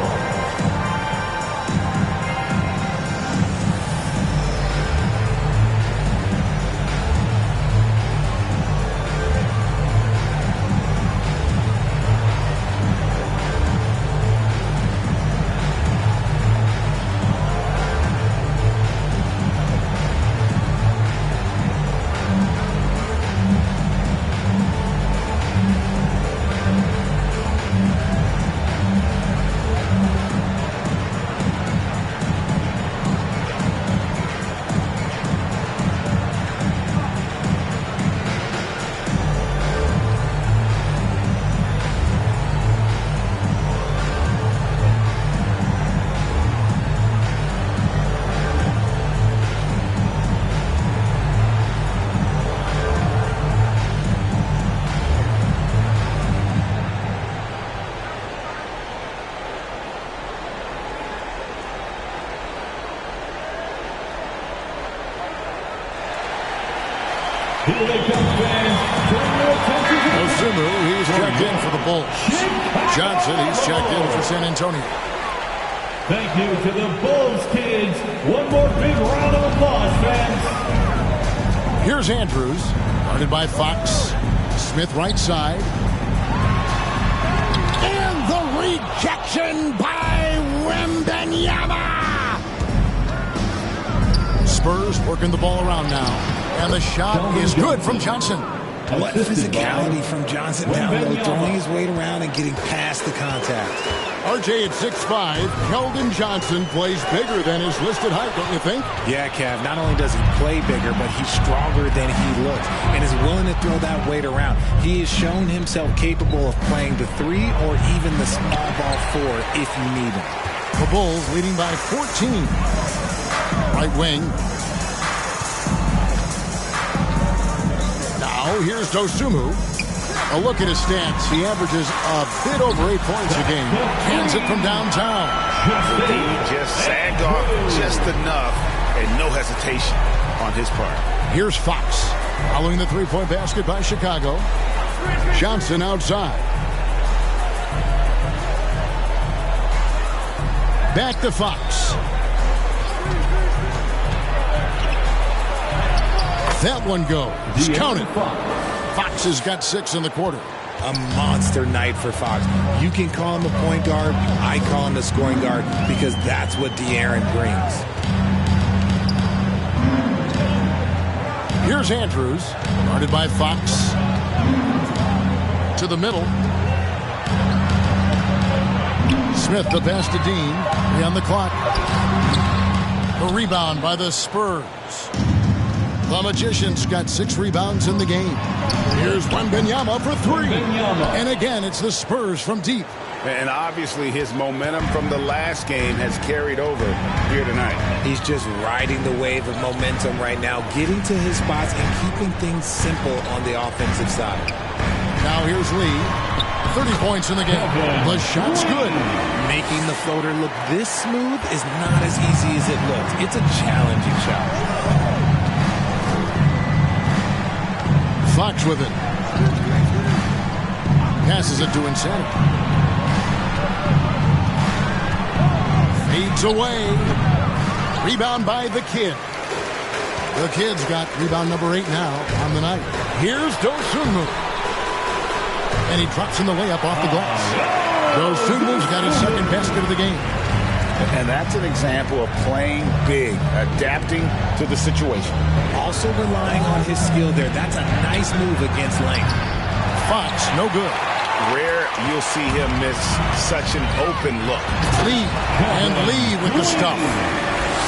Osumu, he's checked in for the Bulls. Johnson, he's checked in for San Antonio. Thank you to the Bulls kids. One more big round of applause, fans. Here's Andrews, guarded by Fox. Smith right side. And the rejection by Wembanyama. Spurs working the ball around now. And the shot is good from Johnson. What physicality from Johnson down low, throwing his weight around and getting past the contact. RJ at 6'5", Keldon Johnson plays bigger than his listed height, don't you think? Yeah, Kev, not only does he play bigger, but he's stronger than he looks and is willing to throw that weight around. He has shown himself capable of playing the 3 or even the small ball 4 if you need him. The Bulls leading by 14. Right wing. Now here's Dosunmu. A look at his stats. He averages a bit over 8 points a game. Hands it from downtown. He just sagged off just enough and no hesitation on his part. Here's Fox. Following the three-point basket by Chicago. Johnson outside. Back to Fox. That one goes. Count it. Fox has got 6 in the quarter. A monster night for Fox. You can call him a point guard. I call him a scoring guard because that's what De'Aaron brings. Here's Andrews, guarded by Fox. To the middle. Smith, the pass to Dean. 3 on the clock. The rebound by the Spurs. The Magicians got 6 rebounds in the game. Here's Wembanyama for 3. And again, it's the Spurs from deep. And obviously his momentum from the last game has carried over here tonight. He's just riding the wave of momentum right now, getting to his spots and keeping things simple on the offensive side. Now here's Lee. 30 points in the game. The shot's good. Making the floater look this smooth is not as easy as it looks. It's a challenging shot. Fox with it. Passes it to Insanity. Fades away. Rebound by the Kid. The Kid's got rebound number 8 now on the night. Here's Dosunmu. And he drops in the layup off the glass. Dosunmu's got his second basket of the game. And that's an example of playing big, adapting to the situation. Also relying on his skill there. That's a nice move against Lane. Fox, no good. Rare you'll see him miss such an open look. Lee, and Lee with the stuff.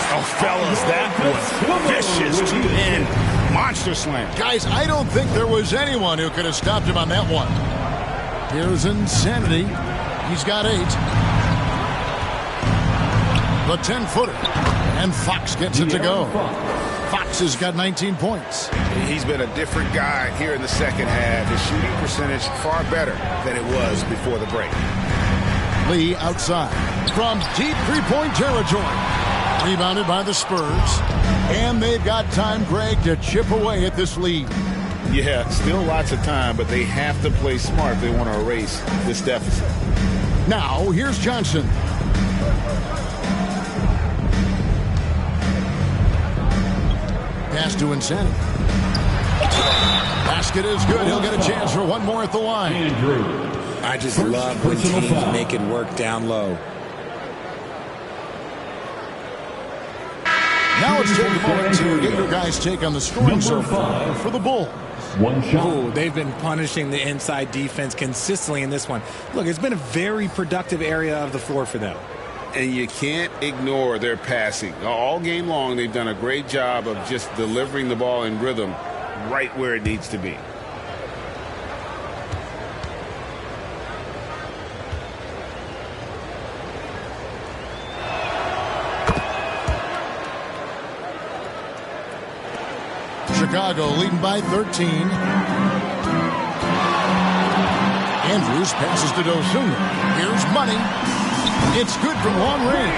Oh, fellas, that was vicious to end. Monster slam. Guys, I don't think there was anyone who could have stopped him on that one. Here's Insanity. He's got 8. The 10-footer. And Fox gets it to go. Fox has got 19 points. He's been a different guy here in the second half. His shooting percentage far better than it was before the break. Lee outside. From deep three-point territory. Rebounded by the Spurs. And they've got time, Greg, to chip away at this lead. Yeah, still lots of time, but they have to play smart if they want to erase this deficit. Now, here's Johnson. Pass to Insanity. Basket is good. He'll get a chance for one more at the line. I just love when teams make it work down low. Now let's take a moment to get your guys' take on the scoring so far for the Bulls. Ooh, they've been punishing the inside defense consistently in this one. Look, it's been a very productive area of the floor for them. And you can't ignore their passing. All game long, they've done a great job of just delivering the ball in rhythm right where it needs to be. Chicago leading by 13. Andrews passes to Dosunmu. Here's Money. It's good from long range.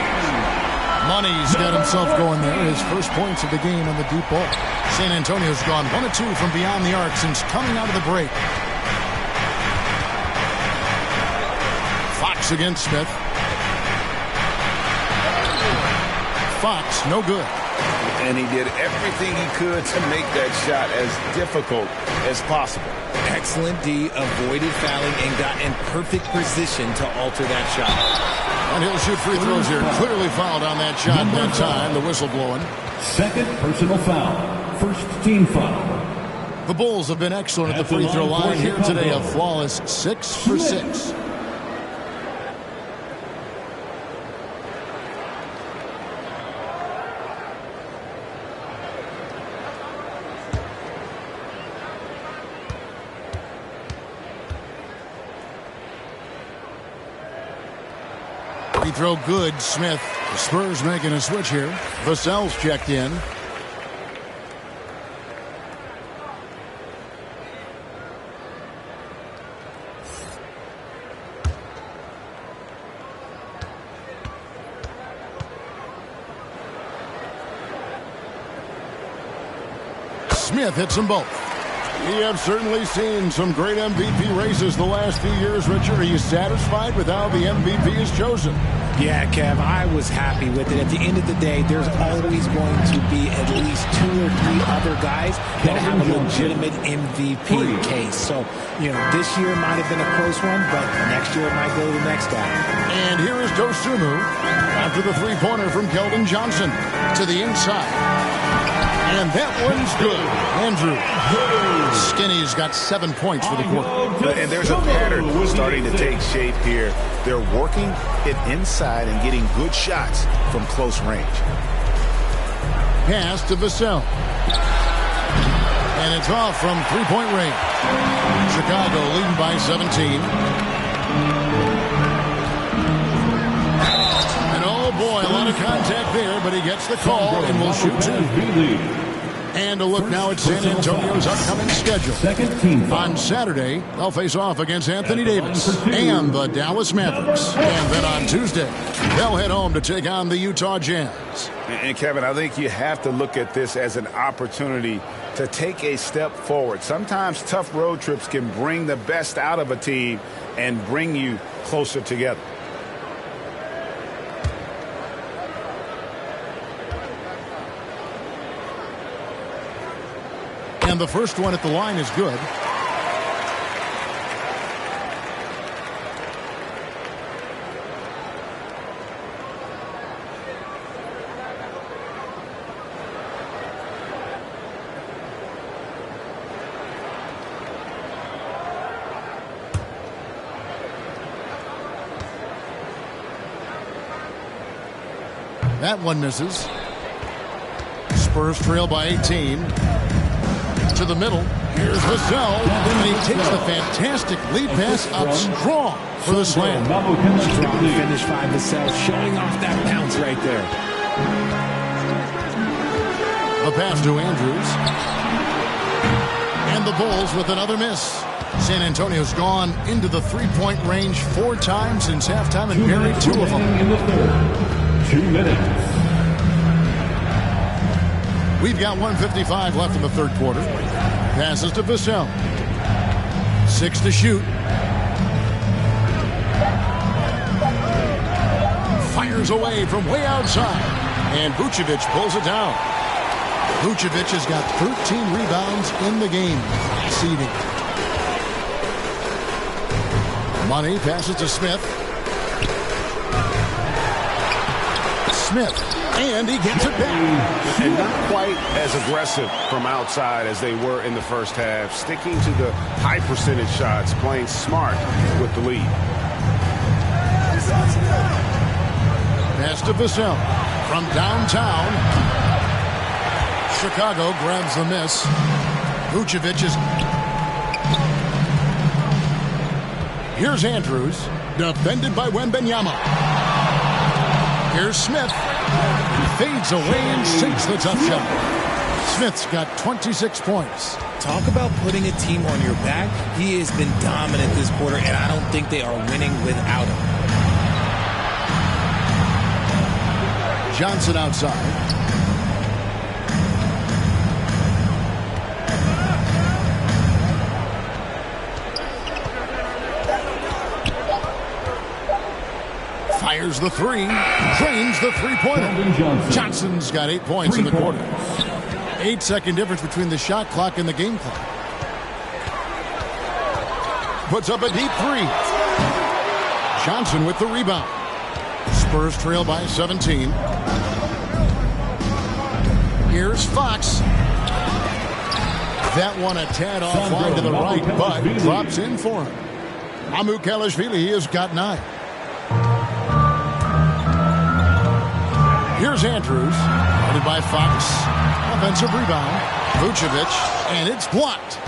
Money's got himself going there. His first points of the game on the deep ball. San Antonio's gone 1 of 2 from beyond the arc since coming out of the break. Fox against Smith. Fox, no good. And he did everything he could to make that shot as difficult as possible. Excellent D, avoided fouling and got in perfect position to alter that shot. And he'll shoot free throws here. Clearly fouled on that shot that time. The whistle blowing. Second personal foul. First team foul. The Bulls have been excellent at the free throw line here today. A flawless 6 for 6. Free throw good, Smith. The Spurs making a switch here. Vassell's checked in. Smith hits them both. We have certainly seen some great MVP races the last few years. Richard, are you satisfied with how the MVP is chosen? Yeah, Kev, I was happy with it. At the end of the day, there's always going to be at least 2 or 3 other guys that have a legitimate MVP case. So, this year might have been a close one, but next year it might go to the next guy. And here is Dosunmu after the three-pointer from Keldon Johnson to the inside. And that one's good. Andrew. Skinny's got 7 points for the quarter. And there's a pattern starting to take shape here. They're working it inside and getting good shots from close range. Pass to Vassell. And it's off from three-point range. Chicago leading by 17. And oh boy, a lot of contact there, but he gets the call and will shoot 2. And a look now at San Antonio's upcoming schedule. On Saturday, they'll face off against Anthony Davis and the Dallas Mavericks. And then on Tuesday, they'll head home to take on the Utah Jazz. And Kevin, I think you have to look at this as an opportunity to take a step forward. Sometimes tough road trips can bring the best out of a team and bring you closer together. And the first one at the line is good. That one misses. Spurs trail by 18. To the middle. Here's Vassell. And he takes the fantastic lead pass up strong for the slam. Strong finish by Vassell, showing off that bounce right there. The pass to Andrews. And the Bulls with another miss. San Antonio's gone into the three-point range 4 times since halftime and buried 2 of them. In the third. 2 minutes. We've got 1:55 left in the third quarter. Passes to Vassell. 6 to shoot. Fires away from way outside. And Vucevic pulls it down. Vucevic has got 13 rebounds in the game. Seeding. Money passes to Smith. Smith. And he gets it back. And not quite as aggressive from outside as they were in the first half. Sticking to the high percentage shots, playing smart with the lead. Pass to Vassell from downtown. Chicago grabs the miss. Vucevic is... Here's Andrews. Defended by Wembanyama. Here's Smith. Fades away and sinks the tough shot. Smith's got 26 points. Talk about putting a team on your back. He has been dominant this quarter, and I don't think they are winning without him. Johnson outside. Fires the three. Drains the three-pointer. Johnson's got 8 points in the quarter. 8-second difference between the shot clock and the game clock. Puts up a deep three. Johnson with the rebound. Spurs trail by 17. Here's Fox. That one a tad offline to the right, but drops in for him. Amukelashvili has got 9. Here's Andrews, guarded by Fox. Offensive rebound. Vucevic, and it's blocked.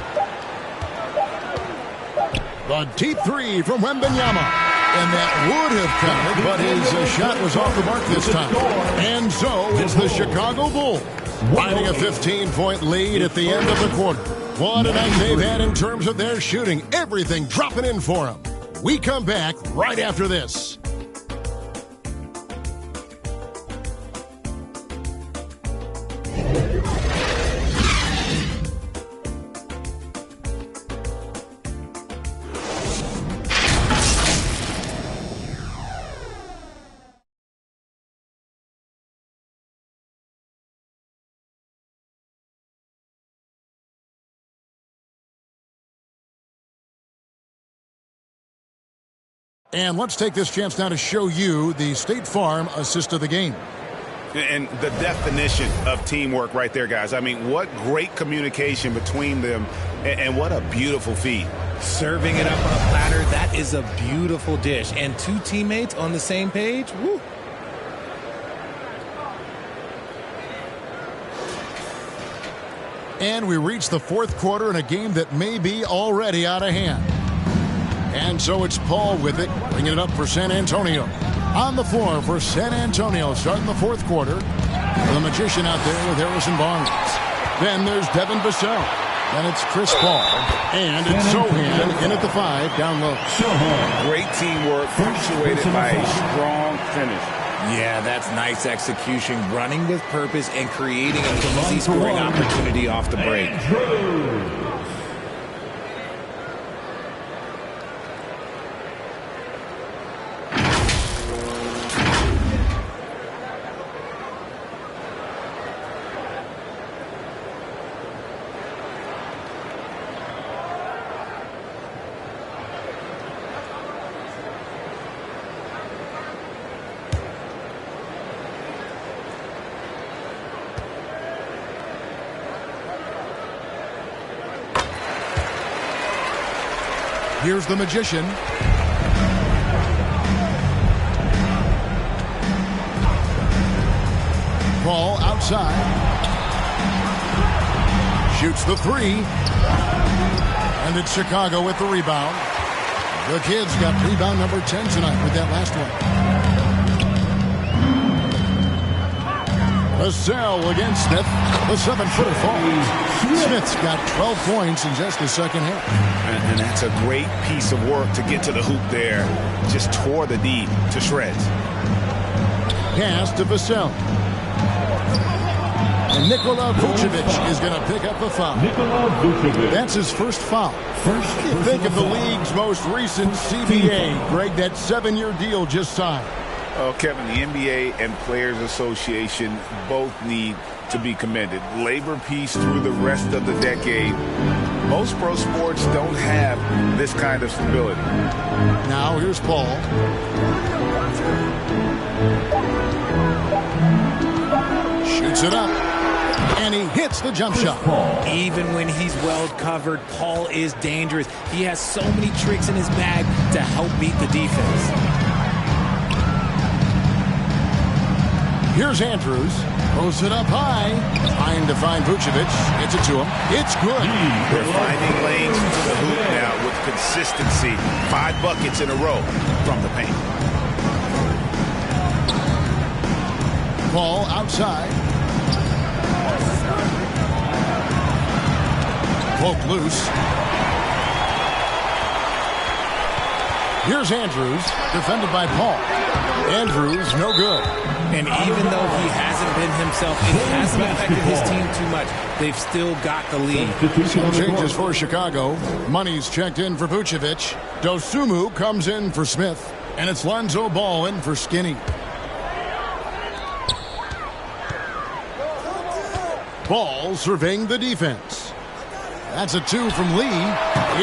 The deep three from Wembanyama. And that would have counted, but his shot was off the mark this time. And so it's the Chicago Bulls finding a 15-point lead at the end of the quarter. What a night they've had in terms of their shooting. Everything dropping in for them. We come back right after this. And let's take this chance now to show you the State Farm assist of the game. And the definition of teamwork right there, guys. I mean, what great communication between them, and what a beautiful feed. Serving it up on a platter, that is a beautiful dish. And 2 teammates on the same page, woo. And we reach the fourth quarter in a game that may be already out of hand. And so it's Paul with it, bringing it up for San Antonio. On the floor for San Antonio, starting the fourth quarter. The Magician out there with Harrison Barnes. Then there's Devin Vassell. Then it's Chris Paul. And it's Sohan in at the 5, down low. Great teamwork, punctuated by a strong finish. Yeah, that's nice execution, running with purpose and creating an easy scoring opportunity off the break. Here's the Magician. Paul outside. Shoots the 3. And it's Chicago with the rebound. The Kids got rebound number 10 tonight with that last one. Vassell against Smith. The 7-footer falls. Smith's got 12 points in just the second half. And that's a great piece of work to get to the hoop there. Just tore the D to shreds. Pass to Vassell. And Nikola Vucevic is going to pick up the foul. That's his first foul. You think of the league's most recent CBA. Greg, that 7-year deal just signed. Oh, Kevin, the NBA and Players Association both need to be commended. Labor peace through the rest of the decade. Most pro sports don't have this kind of stability. Now here's Paul. Shoots it up. And he hits the jump shot. Even when he's well covered, Paul is dangerous. He has so many tricks in his bag to help beat the defense. Here's Andrews. Posts it up high. Trying to find Vucevic. Gets it to him. It's good. They're finding lanes to the hoop now with consistency. 5 buckets in a row from the paint. Paul outside. Poke loose. Here's Andrews, defended by Paul. Andrews, no good. And even though he hasn't been himself, it hasn't affected his team too much. They've still got the lead. Some changes for Chicago. Money's checked in for Vucevic. Dosunmu comes in for Smith. And it's Lonzo Ball in for Skinny. Ball surveying the defense. That's a 2 from Lee.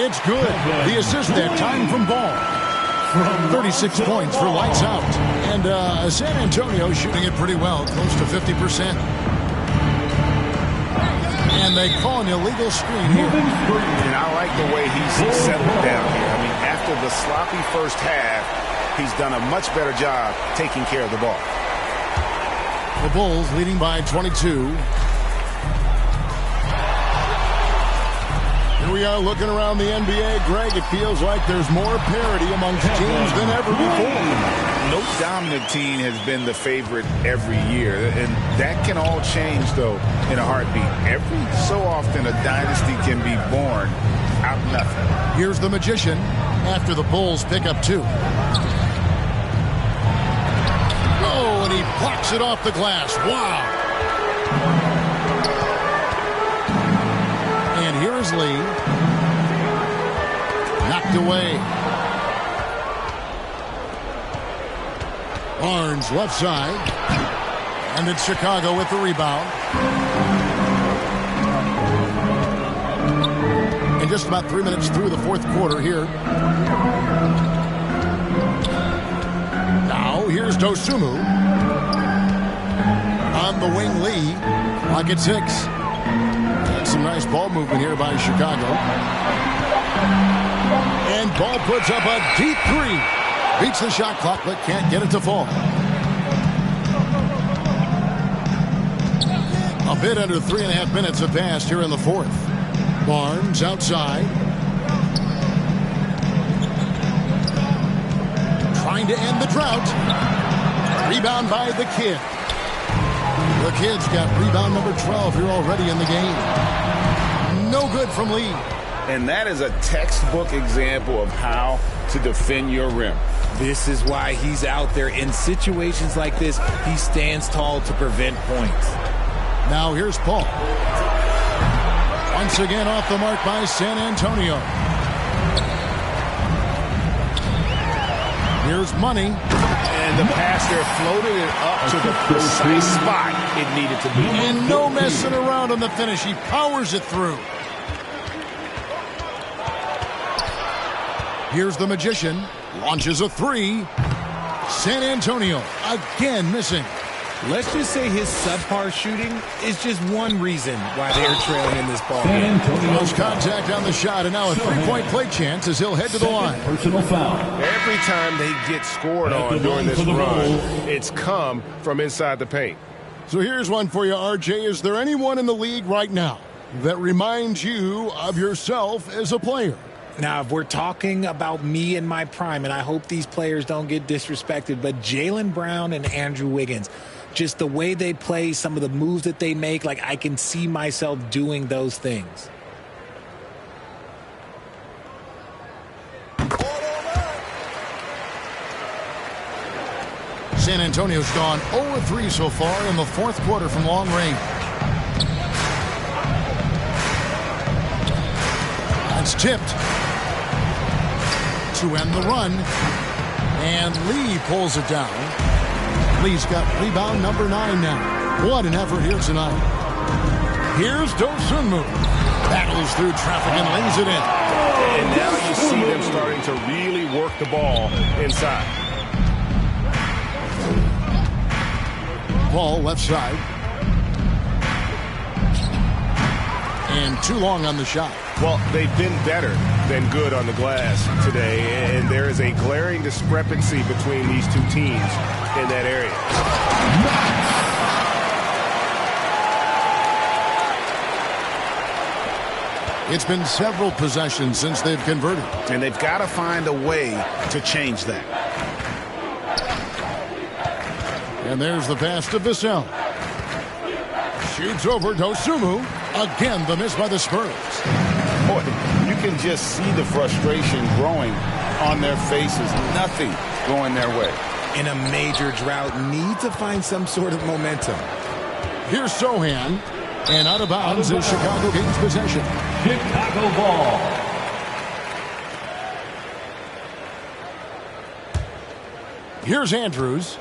It's good. The assist that time from Ball. 36 points for lights out. And San Antonio shooting it pretty well, close to 50%. And they call an illegal screen here. And I like the way he's settled down here. I mean, after the sloppy first half, he's done a much better job taking care of the ball. The Bulls leading by 22. Here we are looking around the NBA. Greg, it feels like there's more parity amongst teams than ever before. No dominant team has been the favorite every year, and that can all change, though, in a heartbeat. Every so often, a dynasty can be born out of nothing. Here's the Magician after the Bulls pick up 2. Oh, and he blocks it off the glass. Wow. And here's Lee. Knocked away. Barnes left side. And it's Chicago with the rebound. And just about 3 minutes through the fourth quarter here. Now here's Dosunmu. On the wing, Lee. Clock at 6. And some nice ball movement here by Chicago. And Ball puts up a deep 3. Beats the shot clock, but can't get it to fall. A bit under 3.5 minutes have passed here in the fourth. Barnes outside. Trying to end the drought. Rebound by the Kid. The Kid's got rebound number 12 here already in the game. No good from Lee. And that is a textbook example of how to defend your rim. This is why he's out there. In situations like this, he stands tall to prevent points. Now here's Paul. Once again off the mark by San Antonio. Here's Money. And the pass there floated it up to the precise spot it needed to be. And no messing around on the finish. He powers it through. Here's the Magician. Launches a 3. San Antonio again missing. Let's just say his subpar shooting is just one reason why they're trailing in this ball game. Close contact on the shot, and now a 3-point play chance as he'll head to the line. Personal foul. Every time they get scored on during this run, it's come from inside the paint. So here's one for you, RJ. Is there anyone in the league right now that reminds you of yourself as a player? Now, if we're talking about me in my prime, and I hope these players don't get disrespected, but Jaylen Brown and Andrew Wiggins, just the way they play, some of the moves that they make, like I can see myself doing those things. San Antonio's gone 0-3 so far in the fourth quarter from long range. That's tipped. To end the run. And Lee pulls it down. Lee's got rebound number 9 now. What an effort here tonight. Here's Dosunmu. Battles through traffic and lays it in. And now you see them starting to really work the ball inside. Ball left side. And too long on the shot. Well, they've been better than good on the glass today, and there is a glaring discrepancy between these two teams in that area. It's been several possessions since they've converted. And they've got to find a way to change that. And there's the pass to Vassell. Shoots over Dosunmu. Again, the miss by the Spurs. Boy, you can just see the frustration growing on on their faces. Nothing going their way. In a major drought, need to find some sort of momentum. Here's Sohan. And out of bounds is Chicago gains possession. Chicago ball. Here's Andrews.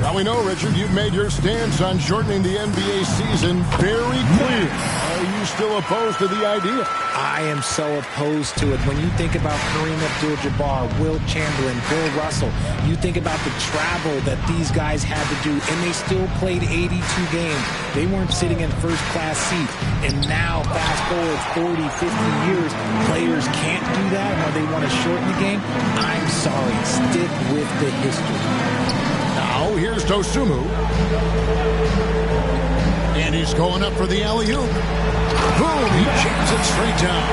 Now we know, Richard, you've made your stance on shortening the NBA season very clear. Are you still opposed to the idea? I am so opposed to it. When you think about Kareem Abdul-Jabbar, Wilt Chamberlain, Bill Russell, you think about the travel that these guys had to do, and they still played 82 games. They weren't sitting in first-class seats. And now, fast forward 40, 50 years, players can't do that or they want to shorten the game. I'm sorry. Stick with the history. Now, here's Dosunmu. And he's going up for the alley-oop. Boom, he jams it straight down.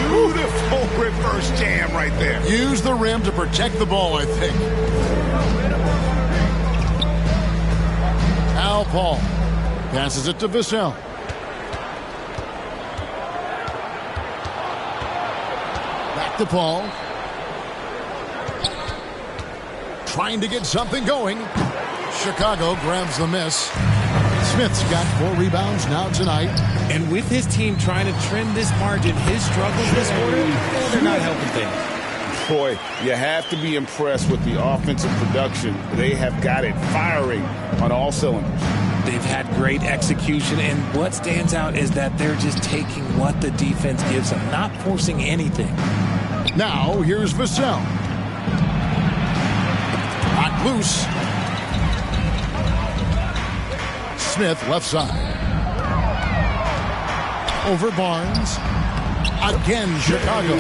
Beautiful reverse jam right there. Use the rim to protect the ball, I think. Al Paul passes it to Vassell. Back to Paul. Trying to get something going. Chicago grabs the miss. Smith's got 4 rebounds now tonight. And with his team trying to trim this margin, his struggles this quarter, they're not helping things. Boy, you have to be impressed with the offensive production. They have got it firing on all cylinders. They've had great execution, and what stands out is that they're just taking what the defense gives them, not forcing anything. Now, here's Vassell. Knocked loose. Smith, left side. Over Barnes. Again, Chicago.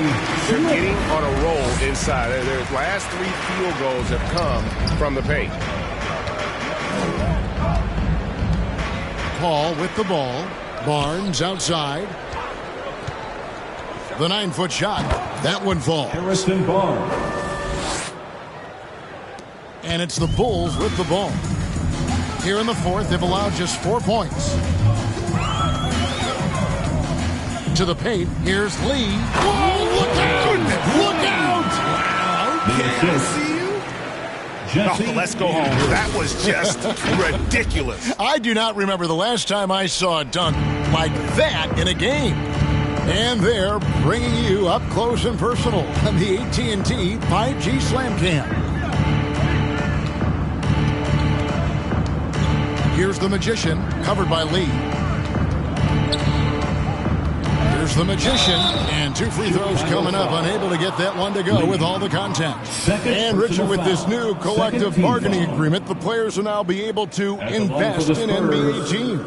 They're getting on a roll inside. Their last 3 field goals have come from the paint. Paul with the ball. Barnes outside. The 9-foot shot. That one falls. Harrison Barnes. And it's the Bulls with the ball. Here in the fourth, they've allowed just 4 points. To the paint, here's Lee. Whoa, look out! Look out! Okay, See you? Oh, let's go home. That was just ridiculous. I do not remember the last time I saw a dunk like that in a game. And they're bringing you up close and personal on the AT&T 5G Slam Cam. Here's the Magician, covered by Lee. Here's the Magician, and 2 free throws coming up, unable to get that one to go with all the contact. And Richard, with this new collective bargaining agreement, the players will now be able to invest in NBA teams.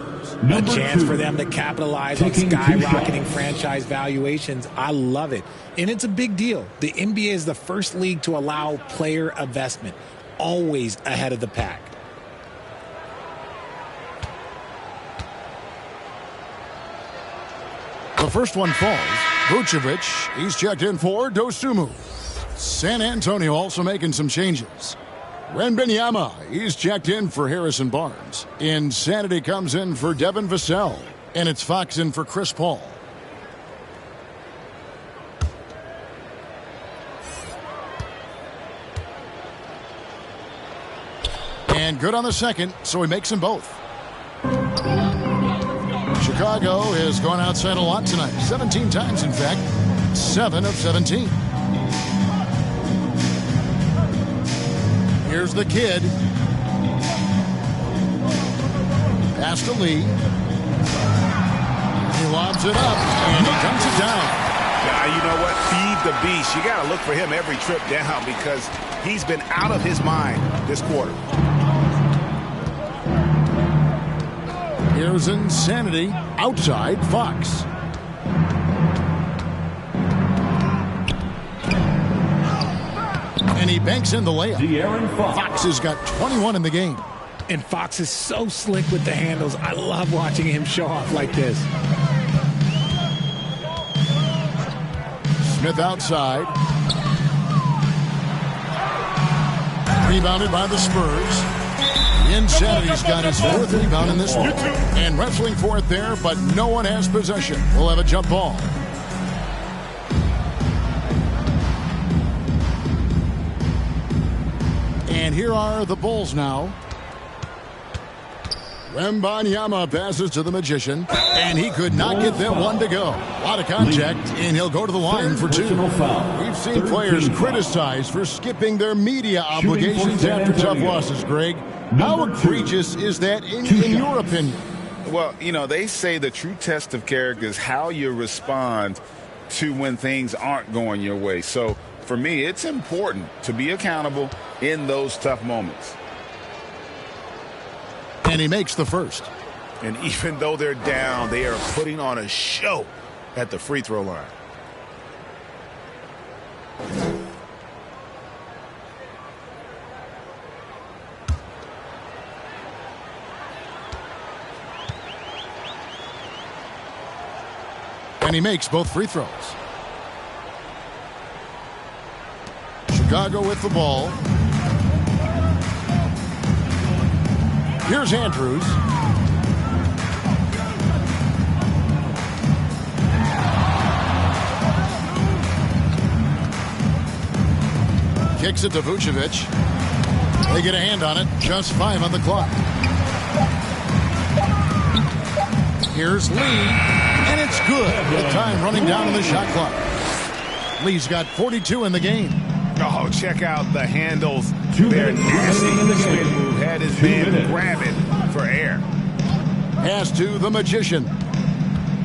A chance for them to capitalize on skyrocketing franchise valuations. I love it. And it's a big deal. The NBA is the first league to allow player investment, always ahead of the pack. The first one falls. Vucevic, he's checked in for Dosunmu. San Antonio also making some changes. Wembanyama, he's checked in for Harrison Barnes. Insanity comes in for Devin Vassell. And it's Fox in for Chris Paul. And good on the second, so he makes them both. Chicago has gone outside a lot tonight. 17 times, in fact. 7 of 17. Here's the kid. Pass to Lee. He lobs it up, and he dumps it down. Now, you know what? Feed the beast. You got to look for him every trip down because he's been out of his mind this quarter. Here's Insanity outside Fox. And he banks in the layup. De'Aaron Fox. Fox has got 21 in the game. And Fox is so slick with the handles. I love watching him show off like this. Smith outside. Rebounded by the Spurs. Insanity's got his 4th rebound in this one. And wrestling for it there, but no one has possession. We'll have a jump ball. And here are the Bulls now. Wembanyama passes to the Magician, and he could not get that one to go. A lot of contact, and he'll go to the line for two. We've seen players criticized for skipping their media obligations after tough losses, Greg. How egregious is that in your opinion? Well, you know, they say the true test of character is how you respond to when things aren't going your way. So, for me, it's important to be accountable in those tough moments. And he makes the first. And even though they're down, they are putting on a show at the free throw line. And he makes both free throws. Chicago with the ball. Here's Andrews. Kicks it to Vucevic. They get a hand on it. Just 5 on the clock. Here's Lee. And it's good. With time running down on the shot clock. Lee's got 42 in the game. Oh, check out the handles. They're nasty. Spin move had his man grabbing for air. Pass to the Magician.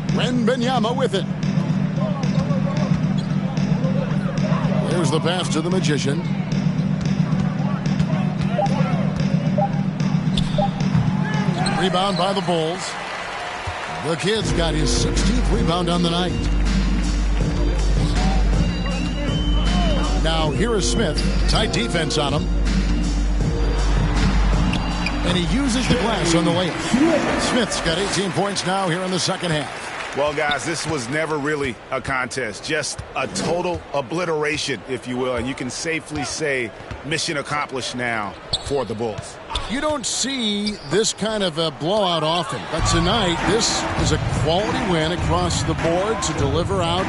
Wembanyama with it. There's the pass to the Magician. Rebound by the Bulls. The kid's got his 16th rebound on the night. Now, here is Smith. Tight defense on him. And he uses the glass on the layup. Smith's got 18 points now here in the second half. Well, guys, this was never really a contest. Just a total obliteration, if you will. And you can safely say mission accomplished now for the Bulls. You don't see this kind of a blowout often. But tonight, this is a quality win across the board to deliver out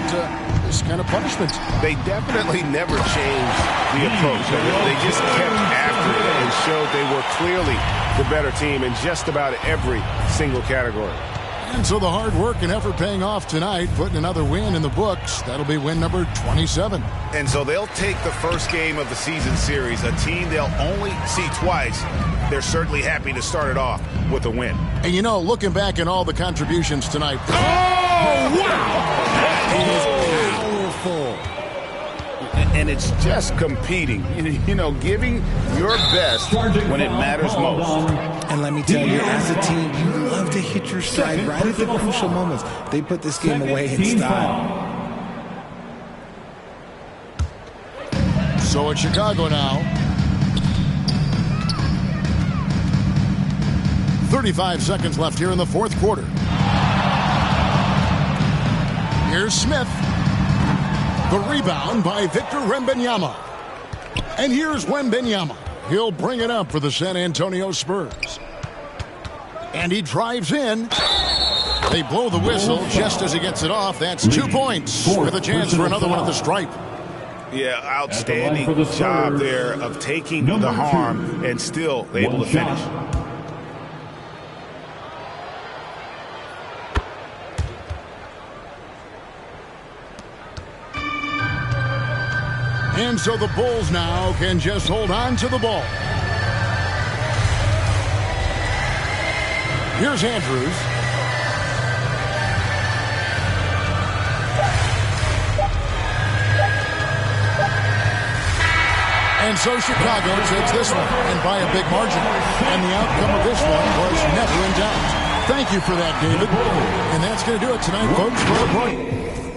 this kind of punishment. They definitely never changed the approach. They just kept after it and showed they were clearly the better team in just about every single category. And so the hard work and effort paying off tonight, putting another win in the books. That'll be win number 27. And so they'll take the first game of the season series, a team they'll only see twice. They're certainly happy to start it off with a win. And you know, looking back at all the contributions tonight. Oh, wow! That is powerful. And it's just competing, you know, giving your best when it matters most. And let me tell you, as a team, you love to hit your stride right at the crucial moments. They put this game away in style. So it's Chicago now. 35 seconds left here in the fourth quarter. Here's Smith. The rebound by Victor Wembanyama. And here's Wembanyama. He'll bring it up for the San Antonio Spurs. And he drives in. They blow the whistle just as he gets it off. That's 2 points with a chance for another one at the stripe. Yeah, outstanding job there of taking the harm and still able to finish. And so the Bulls now can just hold on to the ball. Here's Andrews. And so Chicago takes this one, and by a big margin. And the outcome of this one was never in doubt. Thank you for that, David. And that's going to do it tonight, folks, for the break.